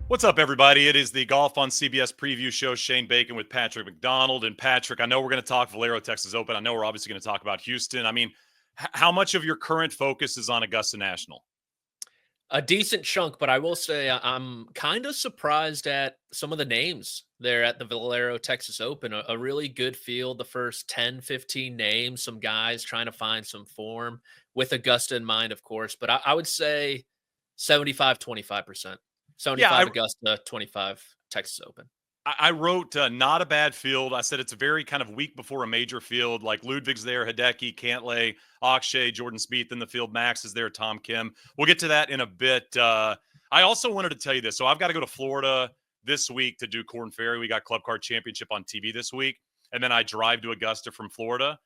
What's up, everybody? It is the Golf on CBS preview show. Shane Bacon with Patrick McDonald. And Patrick, I know we're going to talk Valero Texas Open. I know we're obviously going to talk about Houston. I mean, how much of your current focus is on Augusta National? A decent chunk, but I will say I'm kind of surprised at some of the names there at the Valero Texas Open. A really good field, the first 10, 15 names, some guys trying to find some form with Augusta in mind, of course. But I would say 75, 25%. Yeah, 75 Augusta, 25 Texas Open. I wrote not a bad field. I said it's a very kind of week before a major field. Like Ludwig's there, Hideki, Cantlay, Akshay, Jordan Spieth in the field. Max is there, Tom Kim. We'll get to that in a bit. I also wanted to tell you this. So I've got to go to Florida this week to do Corn Ferry. We got Club Card Championship on TV this week. And then I drive to Augusta from Florida.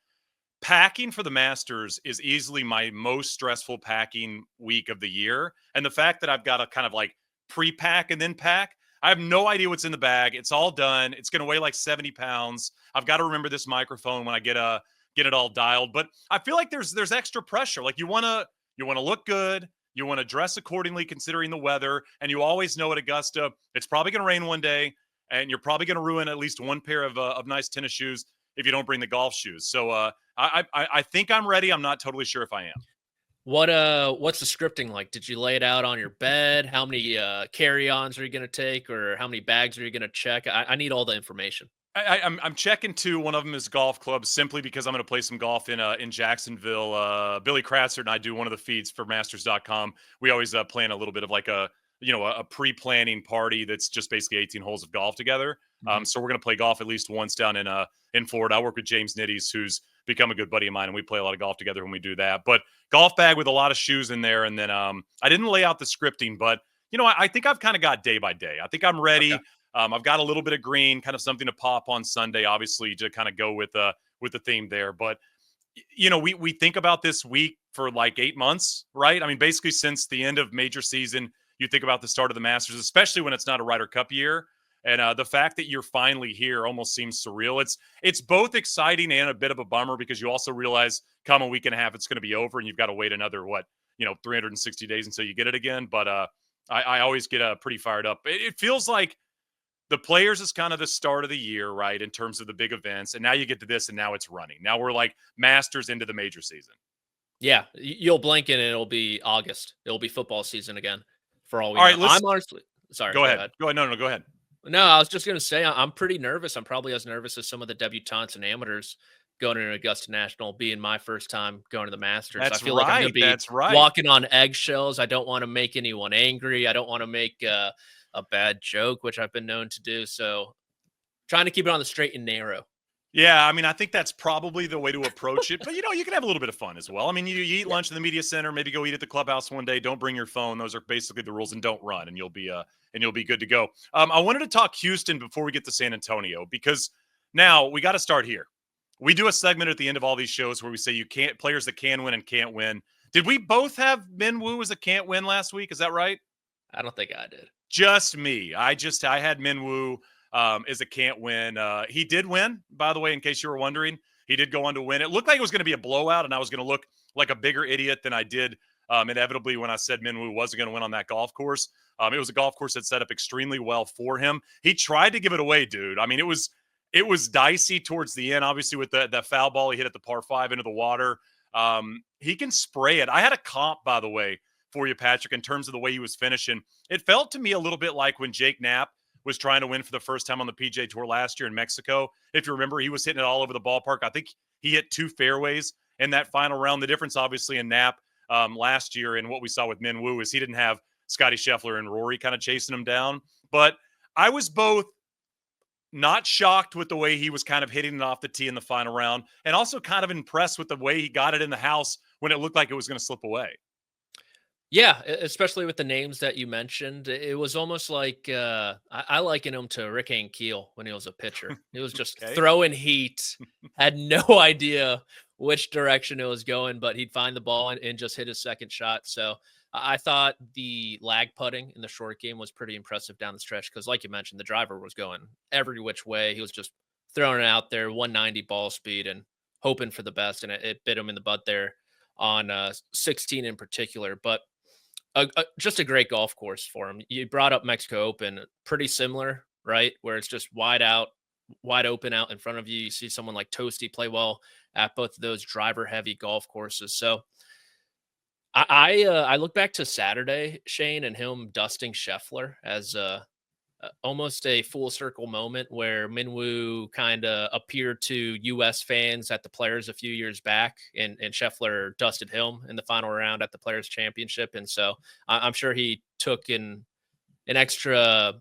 Packing for the Masters is easily my most stressful packing week of the year. And the fact that I've got to kind of like pre-pack and then pack, I have no idea what's in the bag. It's all done. It's going to weigh like 70 pounds. I've got to remember this microphone when I get it all dialed. But I feel like there's extra pressure. Like you want to look good. You want to dress accordingly considering the weather. And you always know at Augusta, it's probably going to rain one day. And you're probably going to ruin at least one pair of nice tennis shoes if you don't bring the golf shoes. So I think I'm ready. I'm not totally sure if I am. What's the scripting like? Did you lay it out on your bed? How many carry-ons are you going to take, or how many bags are you going to check? I need all the information. I'm checking two. One of them is golf clubs, simply because I'm going to play some golf in Jacksonville. Billy Kratzer and I do one of the feeds for Masters.com. We always plan a little bit of like a pre-planning party that's just basically 18 holes of golf together. So we're going to play golf at least once down in Florida. I work with James Nitties, who's become a good buddy of mine, and we play a lot of golf together when we do that. But golf bag with a lot of shoes in there, and then I didn't lay out the scripting, but I think I've kind of got day by day. I think I'm ready. Okay. I've got a little bit of green, kind of something to pop on Sunday, obviously, to kind of go with the theme there. But we think about this week for like 8 months, right? I mean, basically since the end of major season, you think about the start of the Masters, especially when it's not a Ryder Cup year. And the fact that you're finally here almost seems surreal. It's both exciting and a bit of a bummer, because you also realize come a week and a half, it's going to be over and you've got to wait another, 360 days until you get it again. But I always get pretty fired up. It feels like the Players is kind of the start of the year, right, in terms of the big events. And now you get to this, and now it's running. Now we're like Masters into the major season. Yeah, you'll blink and it'll be August. It'll be football season again for all we know. All right, I'm honestly sorry. Go ahead. Go ahead. No, go ahead. No, I was just going to say I'm pretty nervous. I'm probably as nervous as some of the debutantes and amateurs going to Augusta National, being my first time going to the Masters. I feel like I'm going to be walking on eggshells. I don't want to make anyone angry. I don't want to make a bad joke, which I've been known to do. So trying to keep it on the straight and narrow. Yeah, I mean, I think that's probably the way to approach it. But, you can have a little bit of fun as well. I mean, you eat lunch in the media center, maybe go eat at the clubhouse one day. Don't bring your phone. Those are basically the rules, and don't run, and you'll be good to go. I wanted to talk Houston before we get to San Antonio, because now we got to start here. We do a segment at the end of all these shows where we say players that can win and can't win. Did we both have Min Woo as a can't win last week? Is that right? I don't think I did. Just me. I had Min Woo as a can't win. He did win, by the way, in case you were wondering. He did go on to win. It looked like it was going to be a blowout, and I was going to look like a bigger idiot than I did inevitably when I said Min Woo wasn't going to win on that golf course. It was a golf course that set up extremely well for him. He tried to give it away, dude. I mean, it was dicey towards the end, obviously, with that foul ball he hit at the par 5 into the water. He can spray it. I had a comp, by the way, for you, Patrick, in terms of the way he was finishing. It felt to me a little bit like when Jake Knapp was trying to win for the first time on the PGA Tour last year in Mexico. If you remember, he was hitting it all over the ballpark. I think he hit 2 fairways in that final round. The difference, obviously, in Knapp last year and what we saw with Min Woo is he didn't have Scottie Scheffler and Rory kind of chasing him down. But I was both not shocked with the way he was kind of hitting it off the tee in the final round, and also kind of impressed with the way he got it in the house when it looked like it was going to slip away. Yeah, especially with the names that you mentioned. It was almost like I liken him to Rick Ankiel when he was a pitcher. He was just throwing heat, had no idea which direction it was going, but he'd find the ball and just hit his second shot. So I thought the lag putting in the short game was pretty impressive down the stretch, because like you mentioned, the driver was going every which way. He was just throwing it out there, 190 ball speed, and hoping for the best, and it bit him in the butt there on 16 in particular. But Just a great golf course for him. You brought up Mexico Open, pretty similar, right? Where it's just wide open out in front of you. You see someone like Toasty play well at both of those driver heavy golf courses. So I look back to Saturday, Shane, and him dusting Scheffler as almost a full circle moment where Minwoo kind of appeared to U.S. fans at the Players a few years back, and Scheffler dusted him in the final round at the Players Championship, and so I'm sure he took an extra,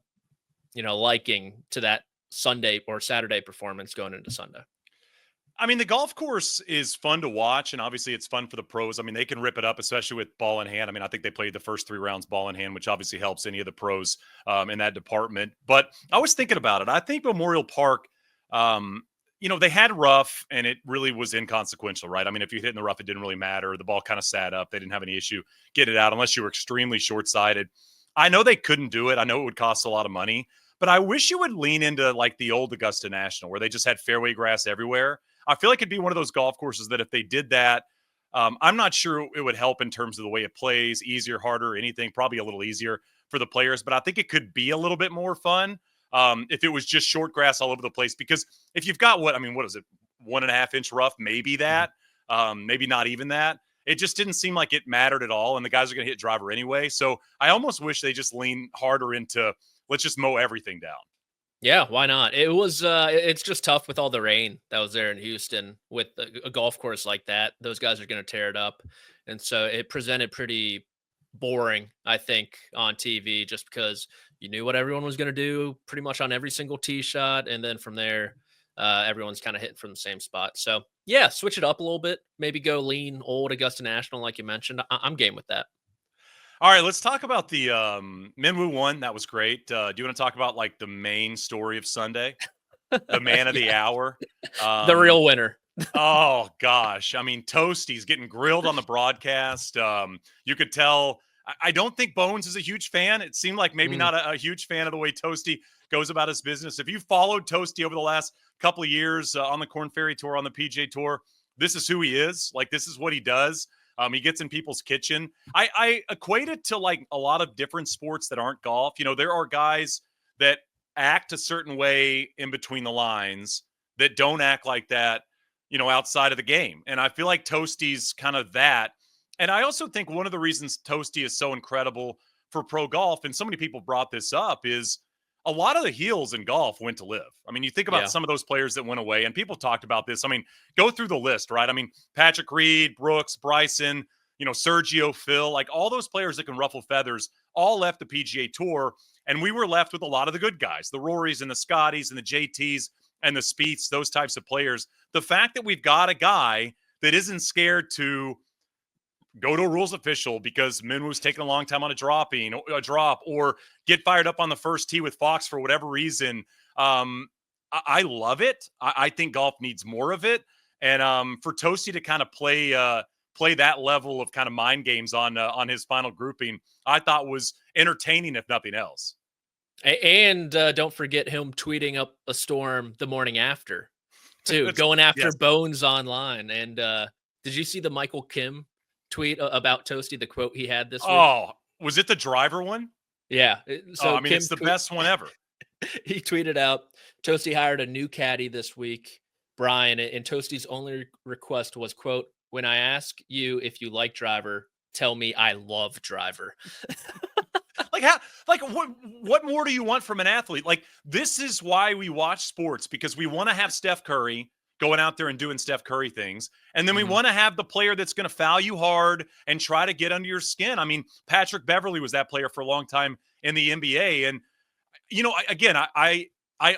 liking to that Sunday or Saturday performance going into Sunday. I mean, the golf course is fun to watch, and obviously it's fun for the pros. I mean, they can rip it up, especially with ball in hand. I mean, I think they played the first 3 rounds ball in hand, which obviously helps any of the pros in that department. But I was thinking about it. I think Memorial Park, they had rough, and it really was inconsequential, right? I mean, if you hit in the rough, it didn't really matter. The ball kind of sat up. They didn't have any issue getting it out unless you were extremely short-sighted. I know they couldn't do it. I know it would cost a lot of money, but I wish you would lean into like the old Augusta National where they just had fairway grass everywhere. I feel like it'd be one of those golf courses that if they did that, I'm not sure it would help in terms of the way it plays, easier, harder, anything, probably a little easier for the players. But I think it could be a little bit more fun if it was just short grass all over the place. Because if you've got what is it, 1.5 inch rough, maybe that, maybe not even that. It just didn't seem like it mattered at all. And the guys are going to hit driver anyway. So I almost wish they just lean harder into let's just mow everything down. Yeah, why not? It was it's just tough with all the rain that was there in Houston with a golf course like that. Those guys are going to tear it up. And so it presented pretty boring, I think, on TV just because you knew what everyone was going to do pretty much on every single tee shot, and then from there everyone's kind of hitting from the same spot. So, yeah, switch it up a little bit. Maybe go lean old Augusta National like you mentioned. I'm game with that. All right, let's talk about the Minwoo one. That was great. Do you want to talk about like the main story of Sunday, the man of the hour, The real winner? Oh gosh, I mean, Toasty's getting grilled on the broadcast. You could tell. I don't think Bones is a huge fan. It seemed like maybe not a huge fan of the way Toasty goes about his business. If you followed Toasty over the last couple of years on the Korn Ferry Tour, on the PGA Tour, this is who he is. Like, this is what he does. He gets in people's kitchen. I equate it to like a lot of different sports that aren't golf. You know, there are guys that act a certain way in between the lines that don't act like that, you know, outside of the game. And I feel like Toasty's kind of that. And I also think one of the reasons Toasty is so incredible for pro golf, and so many people brought this up, is a lot of the heels in golf went to live. I mean, you think about some of those players that went away, and people talked about this. I mean, go through the list, right? I mean, Patrick Reed, Brooks, Bryson, you know, Sergio, Phil, like all those players that can ruffle feathers all left the PGA Tour. And we were left with a lot of the good guys, the Rorys and the Scotties and the JTs and the Spieths, those types of players. The fact that we've got a guy that isn't scared to go to a rules official because Minwoo's taking a long time on a drop, or get fired up on the first tee with Fox for whatever reason. I love it. I think golf needs more of it. And for Toasty to kind of play that level of kind of mind games on his final grouping, I thought was entertaining, if nothing else. And don't forget him tweeting up a storm the morning after, too, going after Bones online. And did you see the Michael Kim tweet about Toasty, the quote he had this week? Oh, was it the driver one? Yeah. So I mean, it's the best one ever. He tweeted out, Toasty hired a new caddy this week, Brian, and Toasty's only request was, quote, "When I ask you if you like driver, tell me I love driver." What more do you want from an athlete? Like, this is why we watch sports, because we want to have Steph Curry going out there and doing Steph Curry things. And then we want to have the player that's going to foul you hard and try to get under your skin. I mean, Patrick Beverly was that player for a long time in the NBA. And, you know, I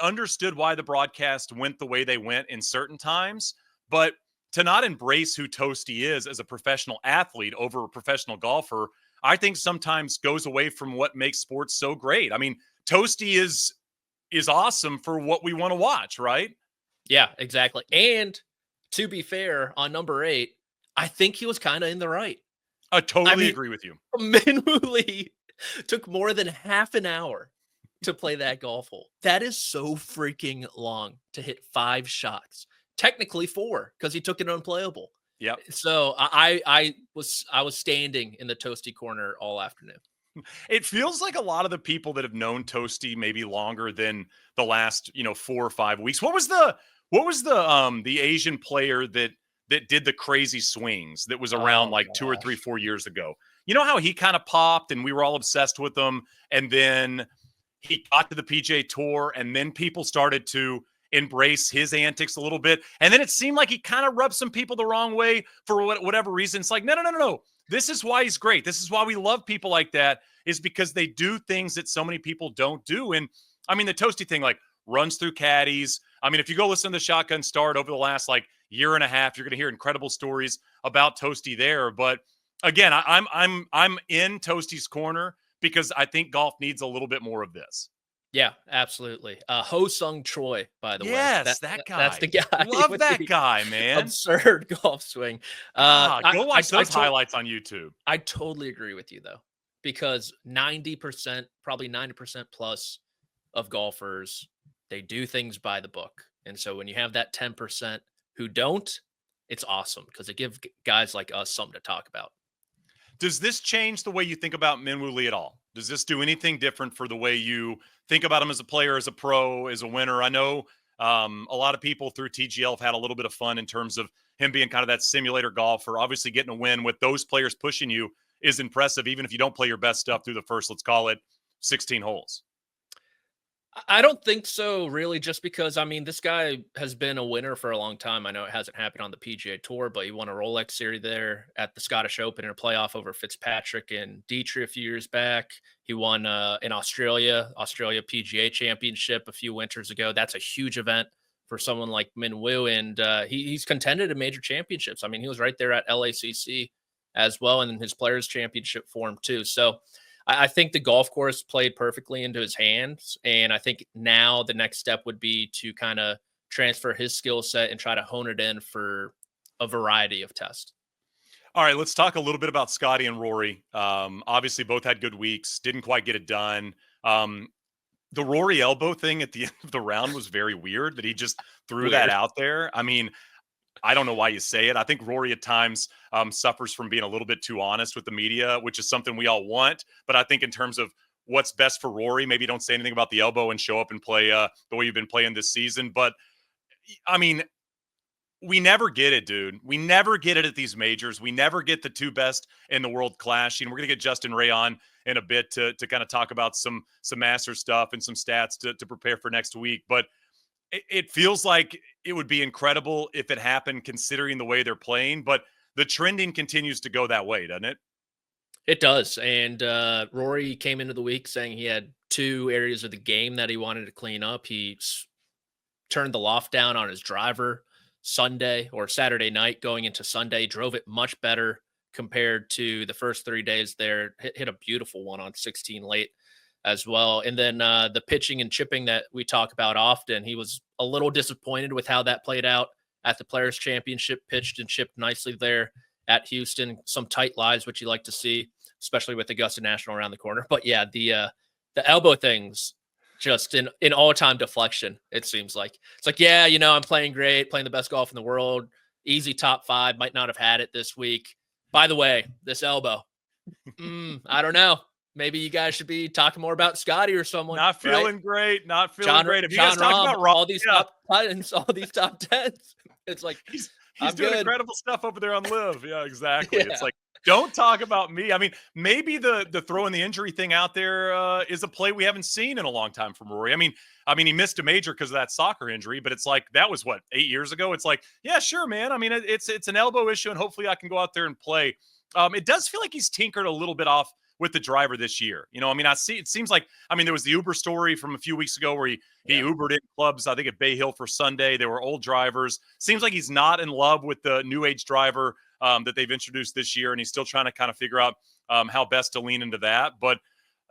understood why the broadcast went the way they went in certain times, but to not embrace who Toasty is as a professional athlete over a professional golfer, I think sometimes goes away from what makes sports so great. I mean, Toasty is awesome for what we want to watch, right? Yeah, exactly. And to be fair, on number 8, I think he was kind of in the right. I totally agree with you. Minwoo Lee took more than half an hour to play that golf hole. That is so freaking long to hit 5 shots. Technically 4, because he took it unplayable. Yep. So I was standing in the Toasty corner all afternoon. It feels like a lot of the people that have known Toasty maybe longer than the last, 4 or 5 weeks. What was the Asian player that did the crazy swings that was around Oh like 2 or 3, gosh. 4 years ago? You know how he kind of popped and we were all obsessed with him, and then he got to the PGA Tour, and then people started to embrace his antics a little bit, and then it seemed like he kind of rubbed some people the wrong way for whatever reason. It's like, no, no, no, no, no. This is why he's great. This is why we love people like that, is because they do things that so many people don't do. And I mean, the Toasty thing, like, runs through caddies. I mean, if you go listen to the Shotgun Start over the last like year and a half, you're going to hear incredible stories about Toasty there. But again, I'm in Toasty's corner because I think golf needs a little bit more of this. Yeah, absolutely. Ho Sung Choi, by the way. Yes, that guy. That's the guy. Love with that the guy, man. absurd golf swing. Go watch those highlights on YouTube. I totally agree with you, though, because 90%, probably 90% plus of golfers, they do things by the book. And so when you have that 10% who don't, it's awesome because it gives guys like us something to talk about. Does this change the way you think about Minwoo Lee at all? Does this do anything different for the way you think about him as a player, as a pro, as a winner? I know a lot of people through TGL have had a little bit of fun in terms of him being kind of that simulator golfer. Obviously, getting a win with those players pushing you is impressive, even if you don't play your best stuff through the first, let's call it, 16 holes. I don't think so, really, just because, I mean, this guy has been a winner for a long time. I know it hasn't happened on the PGA Tour, but he won a Rolex series there at the Scottish Open in a playoff over Fitzpatrick and Dietrich a few years back. He won in Australia PGA Championship a few winters ago. That's a huge event for someone like Minwoo, and he's contended in major championships. I mean, he was right there at LACC as well, and in his Players Championship form too. So I think the golf course played perfectly into his hands. And I think now the next step would be to kind of transfer his skill set and try to hone it in for a variety of tests. All right, let's talk a little bit about Scottie and Rory. Obviously, both had good weeks, didn't quite get it done. The Rory elbow thing at the end of the round was very weird that he just threw that out there. I mean, I don't know why you say it. I think Rory at times suffers from being a little bit too honest with the media, which is something we all want. But I think in terms of what's best for Rory, maybe don't say anything about the elbow and show up and play the way you've been playing this season. But I mean, we never get it, dude. We never get it at these majors. We never get the two best in the world clashing. We're going to get Justin Ray on in a bit to kind of talk about some Masters stuff and some stats to prepare for next week. But it feels like it would be incredible if it happened considering the way they're playing, but the trending continues to go that way, doesn't it? It does. And Rory came into the week saying he had 2 areas of the game that he wanted to clean up. He turned the loft down on his driver Sunday or Saturday night going into Sunday, drove it much better compared to the first 3 days there. Hit a beautiful one on 16 late as well. And then the pitching and chipping that we talk about often, he was a little disappointed with how that played out at the Players Championship, pitched and chipped nicely there at Houston. Some tight lies, which you like to see, especially with Augusta National around the corner. But yeah, the elbow things just in all-time deflection, it seems like. It's like, yeah, I'm playing great, playing the best golf in the world, easy top 5, might not have had it this week. By the way, this elbow, I don't know. Maybe you guys should be talking more about Scottie or someone. Not feeling great. Not feeling great. If you guys talk about Rob, all these top 10s, all these top 10s, it's like he's doing good. Incredible stuff over there on Live. Yeah, exactly. Yeah. It's like, don't talk about me. I mean, maybe the throwing the injury thing out there is a play we haven't seen in a long time from Rory. I mean, he missed a major because of that soccer injury, but it's like that was 8 years ago. It's like, yeah, sure, man. I mean, it's an elbow issue, and hopefully I can go out there and play. It does feel like he's tinkered a little bit off with the driver this year. It seems like, there was the Uber story from a few weeks ago where he Ubered in clubs, I think at Bay Hill for Sunday. They were old drivers. Seems like he's not in love with the new age driver that they've introduced this year. And he's still trying to kind of figure out how best to lean into that. But,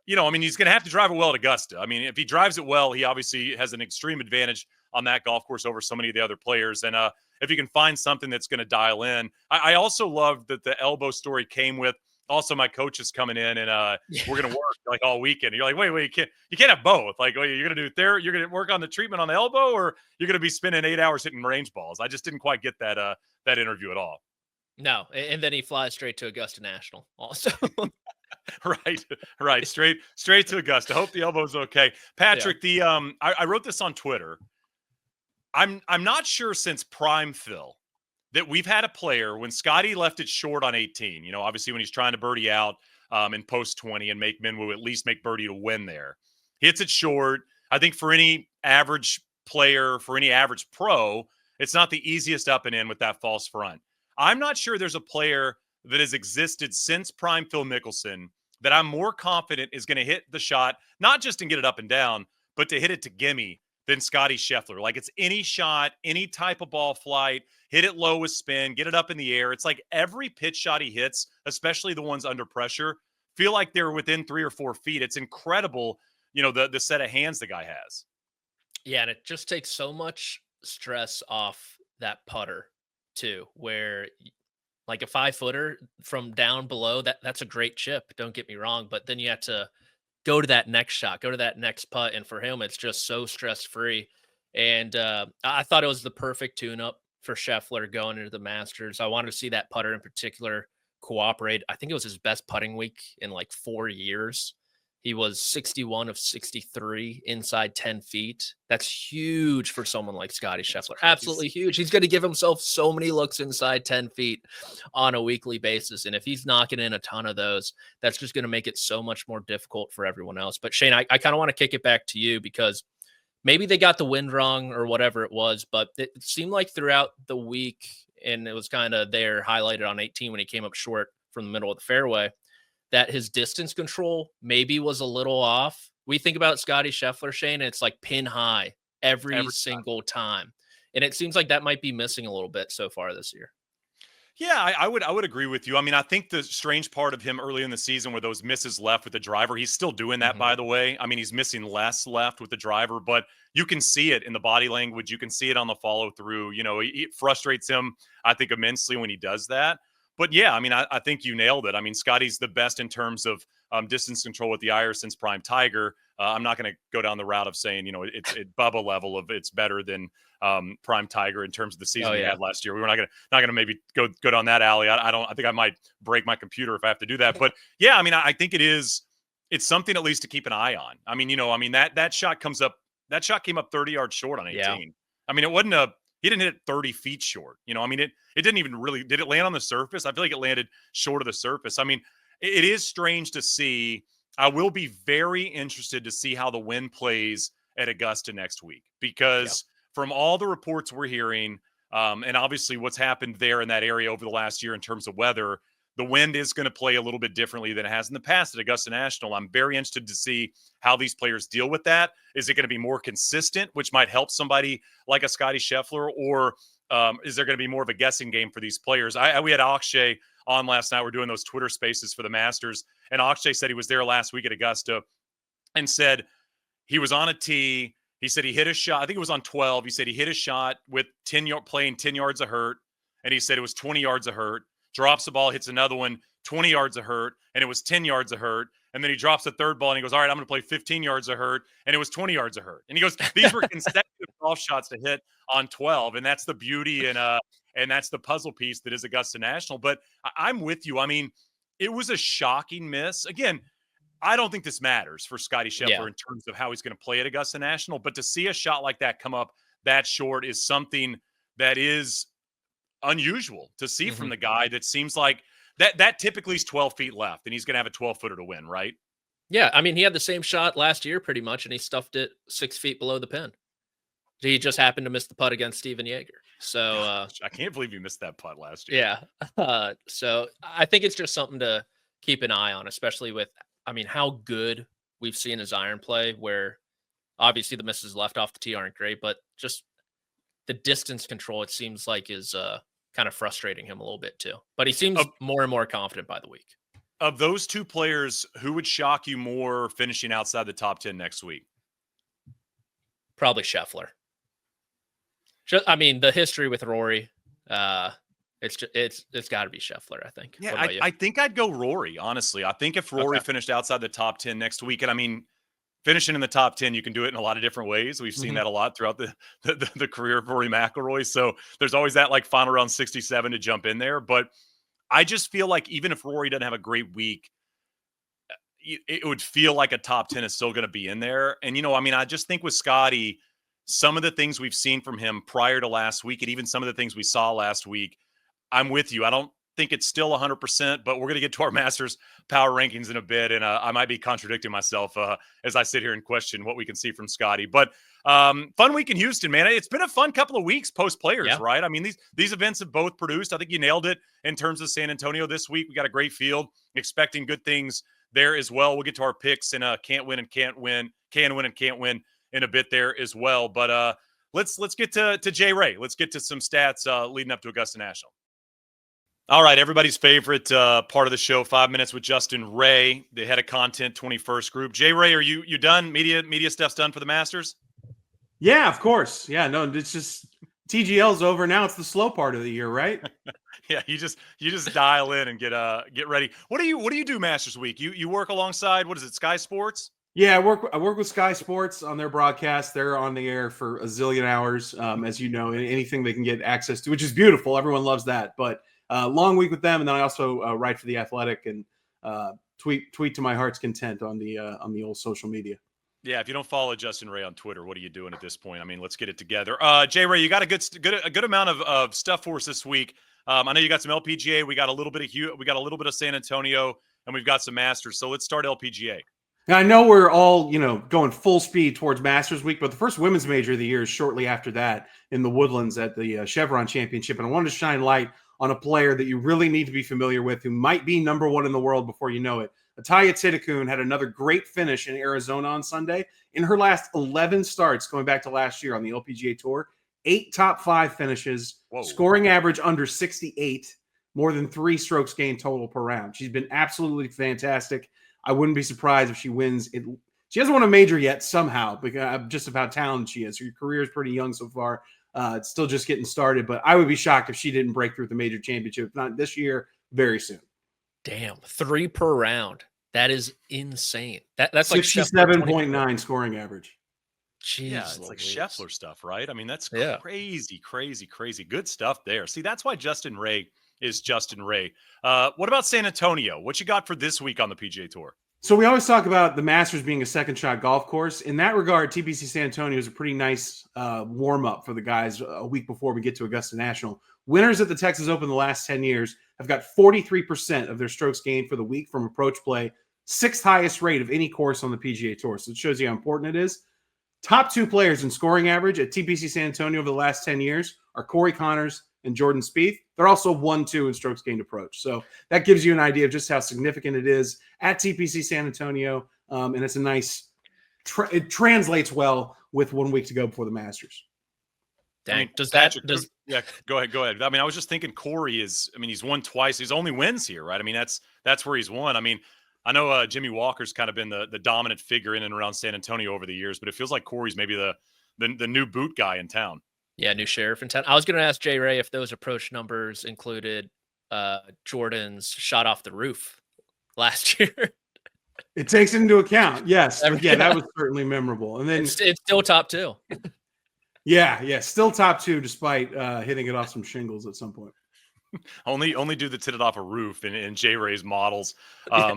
he's going to have to drive it well at Augusta. If he drives it well, he obviously has an extreme advantage on that golf course over so many of the other players. And if you can find something that's going to dial in, I also love that the elbow story came with, also, my coach is coming in, and we're going to work all weekend. And you're like, wait, you can't have both. Like, you're going to do therapy, you're going to work on the treatment on the elbow, or you're going to be spending 8 hours hitting range balls. I just didn't quite get that interview at all. No, and then he flies straight to Augusta National also. Right. Straight to Augusta. Hope the elbow's okay. Yeah. Patrick, I wrote this on Twitter. I'm not sure since Prime Phil that we've had a player when Scottie left it short on 18. Obviously when he's trying to birdie out in post 20 and make Minwoo at least make birdie to win there. Hits it short. I think for any average player, for any average pro, it's not the easiest up and in with that false front. I'm not sure there's a player that has existed since Prime Phil Mickelson that I'm more confident is going to hit the shot, not just to get it up and down, but to hit it to gimme than Scottie Scheffler. Like it's any shot, any type of ball flight, hit it low with spin, get it up in the air. It's like every pitch shot he hits, especially the ones under pressure, feel like they're within 3 or 4 feet. It's incredible, the set of hands the guy has. Yeah, and it just takes so much stress off that putter too, where like a 5-footer from down below, that's a great chip. Don't get me wrong, but then you have to go to that next shot, go to that next putt, and for him, it's just so stress free. And I thought it was the perfect tune-up for Scheffler going into the Masters. I wanted to see that putter in particular cooperate. I think it was his best putting week in like 4 years. He was 61 of 63 inside 10 feet. That's huge for someone like Scottie Scheffler. Absolutely huge. He's going to give himself so many looks inside 10 feet on a weekly basis. And if he's knocking in a ton of those, that's just going to make it so much more difficult for everyone else. But Shane, I kind of want to kick it back to you because maybe they got the wind wrong or whatever it was, but it seemed like throughout the week, and it was kind of there highlighted on 18 when he came up short from the middle of the fairway, that his distance control maybe was a little off. We think about Scottie Scheffler, Shane, and it's like pin high every single time. And it seems like that might be missing a little bit so far this year. Yeah, I would agree with you. I mean, I think the strange part of him early in the season were those misses left with the driver. He's still doing that, by the way. I mean, he's missing less left with the driver, but you can see it in the body language. You can see it on the follow through. It frustrates him, I think, immensely when he does that. But yeah, I mean, I think you nailed it. I mean, Scottie's the best in terms of distance control with the iron since Prime Tiger. I'm not going to go down the route of saying, it's at Bubba level of it's better than Prime Tiger in terms of the season he had last year. We were not gonna maybe go down that alley. I think I might break my computer if I have to do that. But yeah, I mean, I think it's something at least to keep an eye on. I mean, that shot came up 30 yards short on 18. Yeah. I mean, he didn't hit it 30 feet short. I mean, it didn't even really, did it land on the surface? I feel like it landed short of the surface. I mean, it is strange to see. I will be very interested to see how the wind plays at Augusta next week, because from all the reports we're hearing, and obviously what's happened there in that area over the last year in terms of weather, the wind is going to play a little bit differently than it has in the past at Augusta National. I'm very interested to see how these players deal with that. Is it going to be more consistent, which might help somebody like a Scottie Scheffler, or is there going to be more of a guessing game for these players? We had Akshay on last night. We're doing those Twitter spaces for the Masters, and Akshay said he was there last week at Augusta and said he was on a tee. He said he hit a shot. I think it was on 12. He said he hit a shot with playing 10 yards of hurt, and he said it was 20 yards of hurt. Drops the ball, hits another one, 20 yards of hurt, and it was 10 yards of hurt. And then he drops the third ball, and he goes, all right, I'm going to play 15 yards of hurt, and it was 20 yards of hurt. And he goes, these were consecutive golf shots to hit on 12, and that's the beauty and that's the puzzle piece that is Augusta National. But I'm with you. I mean, it was a shocking miss. Again, I don't think this matters for Scottie Scheffler in terms of how he's going to play at Augusta National, but to see a shot like that come up that short is something that is unusual to see from the guy that seems like that typically is 12 feet left, and he's going to have a 12-footer to win, right? Yeah, I mean, he had the same shot last year pretty much, and he stuffed it 6 feet below the pin. He just happened to miss the putt against Steven Yeager. So I can't believe you missed that putt last year. Yeah. So I think it's just something to keep an eye on, especially with, I mean, how good we've seen his iron play, where obviously the misses left off the tee aren't great, but just the distance control, it seems like, is kind of frustrating him a little bit too. But he seems more and more confident by the week. Of those two players, who would shock you more finishing outside the top 10 next week? Probably Scheffler. I mean, the history with Rory, it's got to be Scheffler, I think. Yeah, I think I'd go Rory, honestly. I think if Rory finished outside the top 10 next week, and I mean, finishing in the top 10, you can do it in a lot of different ways. We've seen that a lot throughout the career of Rory McIlroy. So there's always that like final round 67 to jump in there. But I just feel like even if Rory doesn't have a great week, it would feel like a top 10 is still going to be in there. And, I mean, I just think with Scottie, some of the things we've seen from him prior to last week, and even some of the things we saw last week, I'm with you. I don't think it's still 100%, but we're going to get to our Masters power rankings in a bit. And I might be contradicting myself as I sit here and question what we can see from Scottie. But fun week in Houston, man. It's been a fun couple of weeks post players, right? I mean, these events have both produced. I think you nailed it in terms of San Antonio this week. We got a great field, expecting good things there as well. We'll get to our picks and can win and can't win in a bit there as well. But let's get to Jay Ray. Let's get to some stats leading up to Augusta National. All right, everybody's favorite part of the show, 5 Minutes with Justin Ray, the head of content, 21st Group. Jay Ray, are you done? Media stuff's done for the Masters? Yeah, of course. Yeah, no, it's just TGL's over. Now it's the slow part of the year, right? Yeah, you just dial in and get ready. What do you do Masters week? You work alongside, what is it, Sky Sports? Yeah, I work with Sky Sports on their broadcast. They're on the air for a zillion hours, as you know, anything they can get access to, which is beautiful. Everyone loves that. But long week with them, and then I also write for The Athletic and tweet to my heart's content on the old social media. Yeah, if you don't follow Justin Ray on Twitter, what are you doing at this point? I mean, let's get it together. Jay Ray, you got a good amount of stuff for us this week. I know you got some LPGA. We got a little bit of San Antonio, and we've got some Masters. So let's start LPGA. Now, I know we're all going full speed towards Masters Week, but the first women's major of the year is shortly after that in the Woodlands at the Chevron Championship, and I wanted to shine light on a player that you really need to be familiar with, who might be number one in the world before you know it. Ataya Titakun had another great finish in Arizona on Sunday. In her last 11 starts, going back to last year on the LPGA Tour, 8 top 5 finishes, scoring average under 68, more than 3 strokes gained total per round. She's been absolutely fantastic. I wouldn't be surprised if she wins it. She hasn't won a major yet somehow, because just of how talented she is. Her career is pretty young so far. It's still just getting started, but I would be shocked if she didn't break through the major championship. If not this year, very soon. Damn, 3 per round. That is insane. That's like 67.9 scoring average. Jeez, yeah, it's like Scheffler stuff, right? I mean, that's crazy. Good stuff there. See, that's why Justin Ray is Justin Ray. What about San Antonio? What you got for this week on the PGA Tour? So we always talk about the Masters being a second shot golf course. In that regard, TPC San Antonio is a pretty nice warm-up for the guys a week before we get to Augusta National. Winners at the Texas Open the last 10 years have got 43% of their strokes gained for the week from approach play, 6th highest rate of any course on the PGA Tour. So it shows you how important it is. Top 2 players in scoring average at TPC San Antonio over the last 10 years are Corey Connors and Jordan Spieth. They're also 1-2 in strokes gained approach. So that gives you an idea of just how significant it is at TPC San Antonio. And it's a nice, it translates well with 1 week to go before the Masters. Dang, yeah, go ahead. I mean, I was just thinking Corey he's won twice. His only wins here, right? I mean, that's where he's won. I mean, I know Jimmy Walker's kind of been the dominant figure in and around San Antonio over the years, but it feels like Corey's maybe the new boot guy in town. Yeah, new sheriff in town. I was going to ask Jay Ray if those approach numbers included Jordan's shot off the roof last year. It takes it into account, yes. Yeah, that was certainly memorable. And then it's still top 2. Yeah, still top 2 despite hitting it off some shingles at some point. Only dude that's hit it off a roof in Jay Ray's models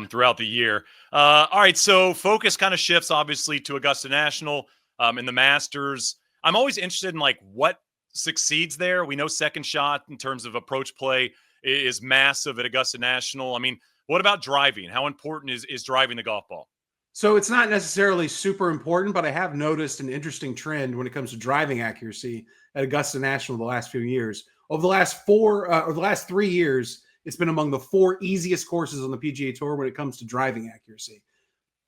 throughout the year. All right, so focus kind of shifts obviously to Augusta National in the Masters. I'm always interested in like what succeeds there. We know second shot in terms of approach play is massive at Augusta National. I mean, what about driving? How important is driving the golf ball? So it's not necessarily super important, but I have noticed an interesting trend when it comes to driving accuracy at Augusta National the last few years. Over the last 3 years, it's been among the 4 easiest courses on the PGA Tour when it comes to driving accuracy.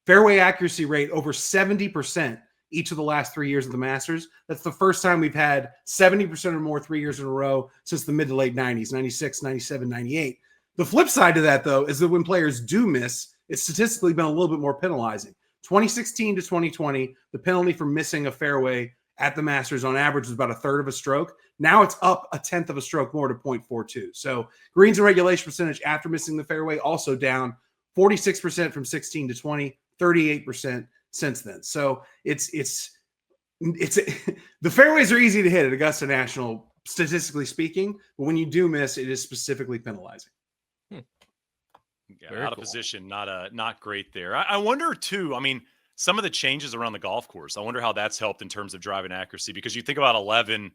Fairway accuracy rate over 70% each of the last 3 years of the Masters. That's the first time we've had 70% or more 3 years in a row since the mid to late 90s, 96, 97, 98. The flip side to that, though, is that when players do miss, it's statistically been a little bit more penalizing. 2016 to 2020, the penalty for missing a fairway at the Masters on average was about 1/3 of a stroke. Now it's up 1/10 of a stroke more to 0.42. So greens and regulation percentage after missing the fairway also down 46% from 16 to 20, 38% since then. So it's the fairways are easy to hit at Augusta National, statistically speaking, but when you do miss, it is specifically penalizing. Yeah, out of position, not great there. I wonder too. I mean, some of the changes around the golf course, I wonder how that's helped in terms of driving accuracy, because you think about 11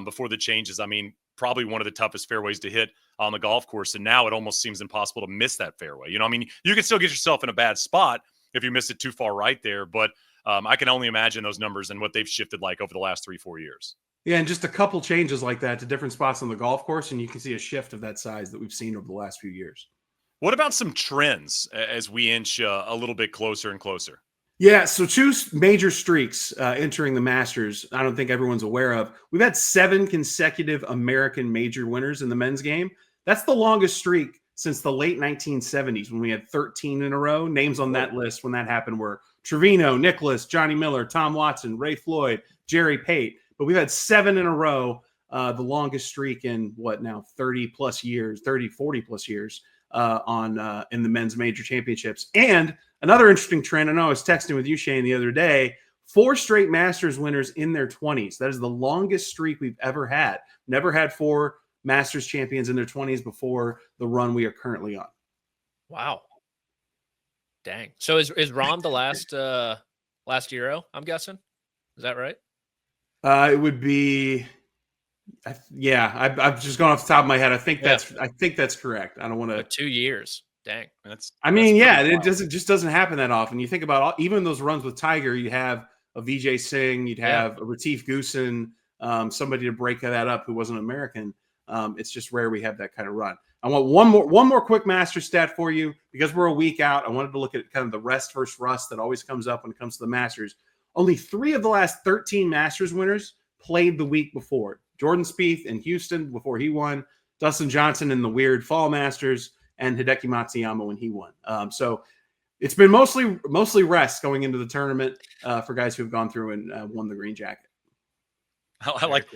before the changes. I mean, probably one of the toughest fairways to hit on the golf course, and now it almost seems impossible to miss that fairway. I mean, you can still get yourself in a bad spot if you miss it too far right there, but I can only imagine those numbers and what they've shifted like over the last 3-4 years. Yeah, and just a couple changes like that to different spots on the golf course, and you can see a shift of that size that we've seen over the last few years. What about some trends as we inch a little bit closer and closer? Yeah, so 2 major streaks entering the Masters I don't think everyone's aware of. We've had 7 consecutive American major winners in the men's game. That's the longest streak since the late 1970s, when we had 13 in a row. Names on that list when that happened were Trevino, Nicklaus, Johnny Miller, Tom Watson, Ray Floyd, Jerry Pate. But we've had 7 in a row, the longest streak in 40 plus years in the men's major championships. And another interesting trend, I know I was texting with you, Shane, the other day, 4 straight Masters winners in their 20s. That is the longest streak we've ever had. Never had 4 Masters champions in their 20s before the run we are currently on. Wow. Dang. So is Rahm the last Euro, I'm guessing? Is that right? It would be, I've just gone off the top of my head. I think that's correct. I don't want to. 2 years. Dang. It just doesn't happen that often. You think about even those runs with Tiger, you have a Vijay Singh, you'd have a Retief Goosen, somebody to break that up who wasn't American. It's just rare we have that kind of run. I want one more quick master stat for you, because we're a week out. I wanted to look at kind of the rest versus rust that always comes up when it comes to the Masters. Only 3 of the last 13 Masters winners played the week before. Jordan Spieth in Houston before he won, Dustin Johnson in the weird fall Masters, and Hideki Matsuyama when he won. So it's been mostly rest going into the tournament for guys who have gone through and won the green jacket. I like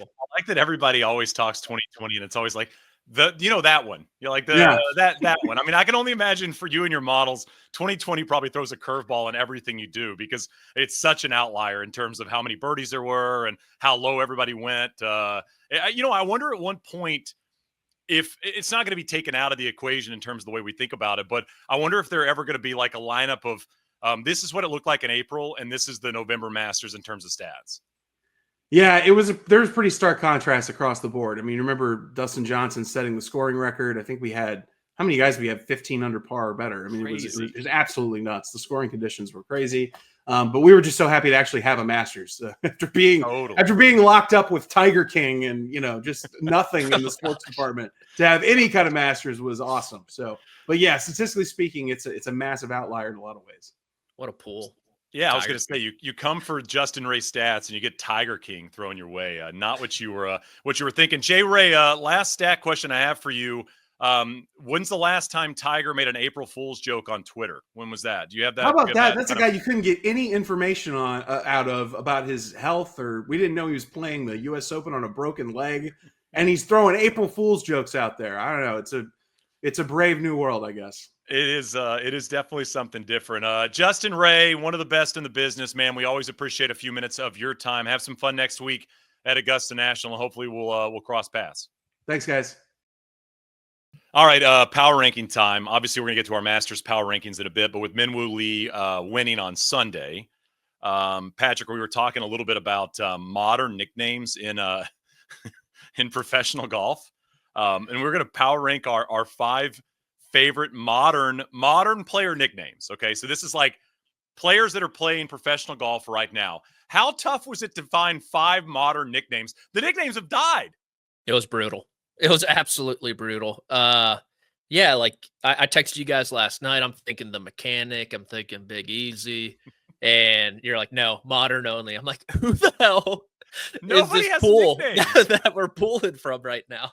that everybody always talks 2020, and it's always like that one. You're like that one. I mean, I can only imagine for you and your models, 2020 probably throws a curveball in everything you do, because it's such an outlier in terms of how many birdies there were and how low everybody went. I wonder at one point if it's not going to be taken out of the equation in terms of the way we think about it, but I wonder if there ever going to be like a lineup of this is what it looked like in April, and this is the November Masters in terms of stats. Yeah, there was pretty stark contrast across the board. I mean, remember Dustin Johnson setting the scoring record. I think we had, how many guys we had 15 under par or better? I mean, it was absolutely nuts. The scoring conditions were crazy. But we were just so happy to actually have a Masters after being locked up with Tiger King and, just nothing in the sports department. To have any kind of Masters was awesome. So, but yeah, statistically speaking, it's a massive outlier in a lot of ways. What a pool. Yeah, I was going to say you come for Justin Ray stats and you get Tiger King thrown your way. Not what you were thinking. Jay Ray, last stat question I have for you. When's the last time Tiger made an April Fool's joke on Twitter? When was that? Do you have that? How about that? That's a guy you couldn't get any information on out of about his health, or we didn't know he was playing the U.S. Open on a broken leg, and he's throwing April Fool's jokes out there. I don't know. It's a brave new world, I guess. It is definitely something different. Justin Ray, one of the best in the business, man. We always appreciate a few minutes of your time. Have some fun next week at Augusta National. Hopefully we'll cross paths. Thanks, guys. All right, power ranking time. Obviously, we're going to get to our Masters power rankings in a bit, but with Minwoo Lee winning on Sunday, Patrick, we were talking a little bit about modern nicknames in in professional golf, and we're going to power rank our 5 favorite modern player nicknames. Okay, so this is like players that are playing professional golf right now. How tough was it to find 5 modern nicknames? The nicknames have died. It was brutal. It was absolutely brutal. Yeah, like I texted you guys last night. I'm thinking the Mechanic. I'm thinking Big Easy. And you're like, no, modern only. I'm like, who the hell Nobody is this has pool nicknames. that we're pulling from right now?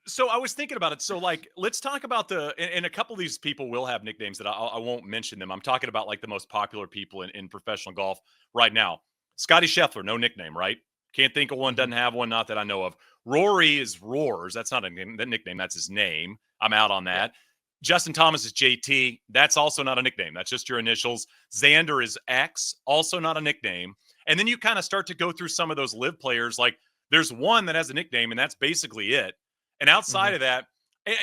So I was thinking about it. So like, let's talk about and a couple of these people will have nicknames that I won't mention them. I'm talking about like the most popular people in professional golf right now. Scottie Scheffler, no nickname, right? Can't think of one, doesn't have one, not that I know of. Rory is Roars. That's not a nickname, that's his name. I'm out on that. Justin Thomas is JT. That's also not a nickname. That's just your initials. Xander is X, also not a nickname. And then you kind of start to go through some of those live players. Like there's one that has a nickname, and that's basically it. And outside of that,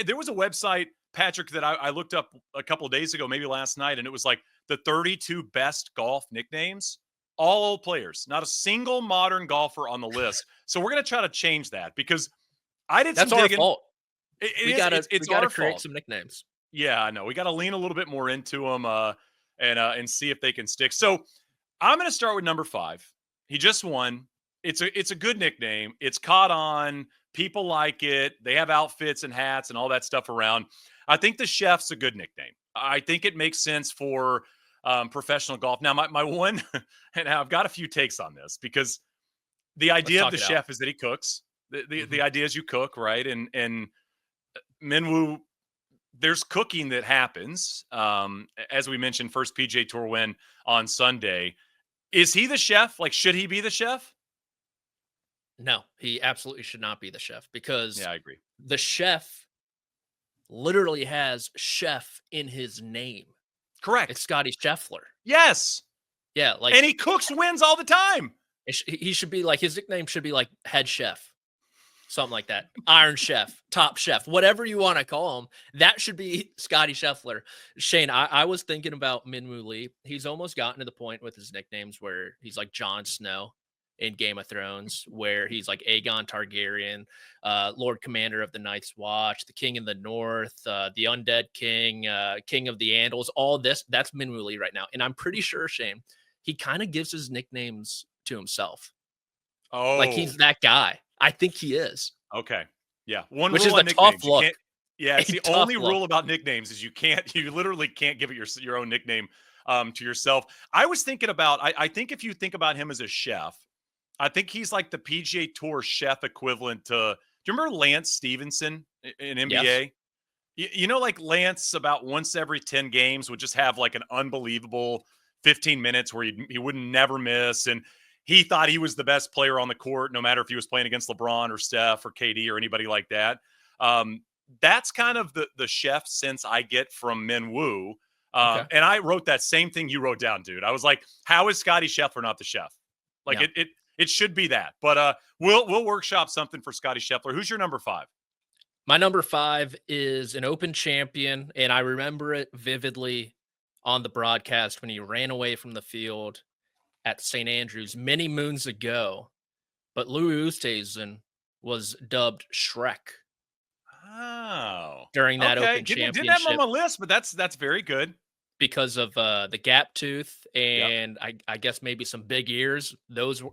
there was a website, Patrick, that I looked up a couple of days ago, maybe last night, and it was like the 32 best golf nicknames, all old players, not a single modern golfer on the list. So we're going to try to change that because I did That's some our digging. fault. We gotta create some nicknames. Yeah, I know. We got to lean a little bit more into them and see if they can stick. So I'm going to start with number 5. He just won. It's a good nickname. It's caught on. People like it. They have outfits and hats and all that stuff around. I think the Chef's a good nickname. I think it makes sense for professional golf. Now, my one, and I've got a few takes on this because the idea of the Chef is that he cooks. The idea is you cook, right? And Minwoo, there's cooking that happens. As we mentioned, first PGA Tour win on Sunday. Is he the chef? Like, should he be the chef? No, he absolutely should not be the chef because I agree. The chef literally has chef in his name. Correct. It's Scottie Scheffler. Yes. Yeah. Like, and he cooks wins all the time. He should be like, his nickname should be like head chef. Something like that. Iron Chef, Top Chef, whatever you want to call him. That should be Scottie Scheffler. Shane, I was thinking about Minwoo Lee. He's almost gotten to the point with his nicknames where he's like Jon Snow in Game of Thrones, where he's like Aegon Targaryen, Lord Commander of the Night's Watch, the King in the North, the Undead King, King of the Andals, all this. That's Minwoo Lee right now. And I'm pretty sure, Shane, he kind of gives his nicknames to himself. Oh. Like he's that guy. I think he is. Okay. Yeah. One which rule is on a tough nicknames. look. Yeah, it's the only rule about nicknames is you literally can't give it your own nickname to yourself. I was thinking about, I think if you think about him as a chef, I think he's like the PGA Tour chef equivalent to, do you remember Lance Stevenson in NBA? Yes. You know, like Lance about once every 10 games would just have like an unbelievable 15 minutes where he would never miss. And he thought he was the best player on the court, no matter if he was playing against LeBron or Steph or KD or anybody like that. That's kind of the chef sense I get from Minwoo. And I wrote that same thing you wrote down, dude. I was like, how is Scottie Scheffler not the chef? Like it should be that. But we'll workshop something for Scottie Scheffler. Who's your number 5? My number 5 is an Open champion, and I remember it vividly on the broadcast when he ran away from the field at St. Andrews many moons ago, but Louis Oosthuizen was dubbed Shrek. Oh, during that Open championship. Didn't have him on my list, but that's very good because of the gap tooth and I guess maybe some big ears. Those were,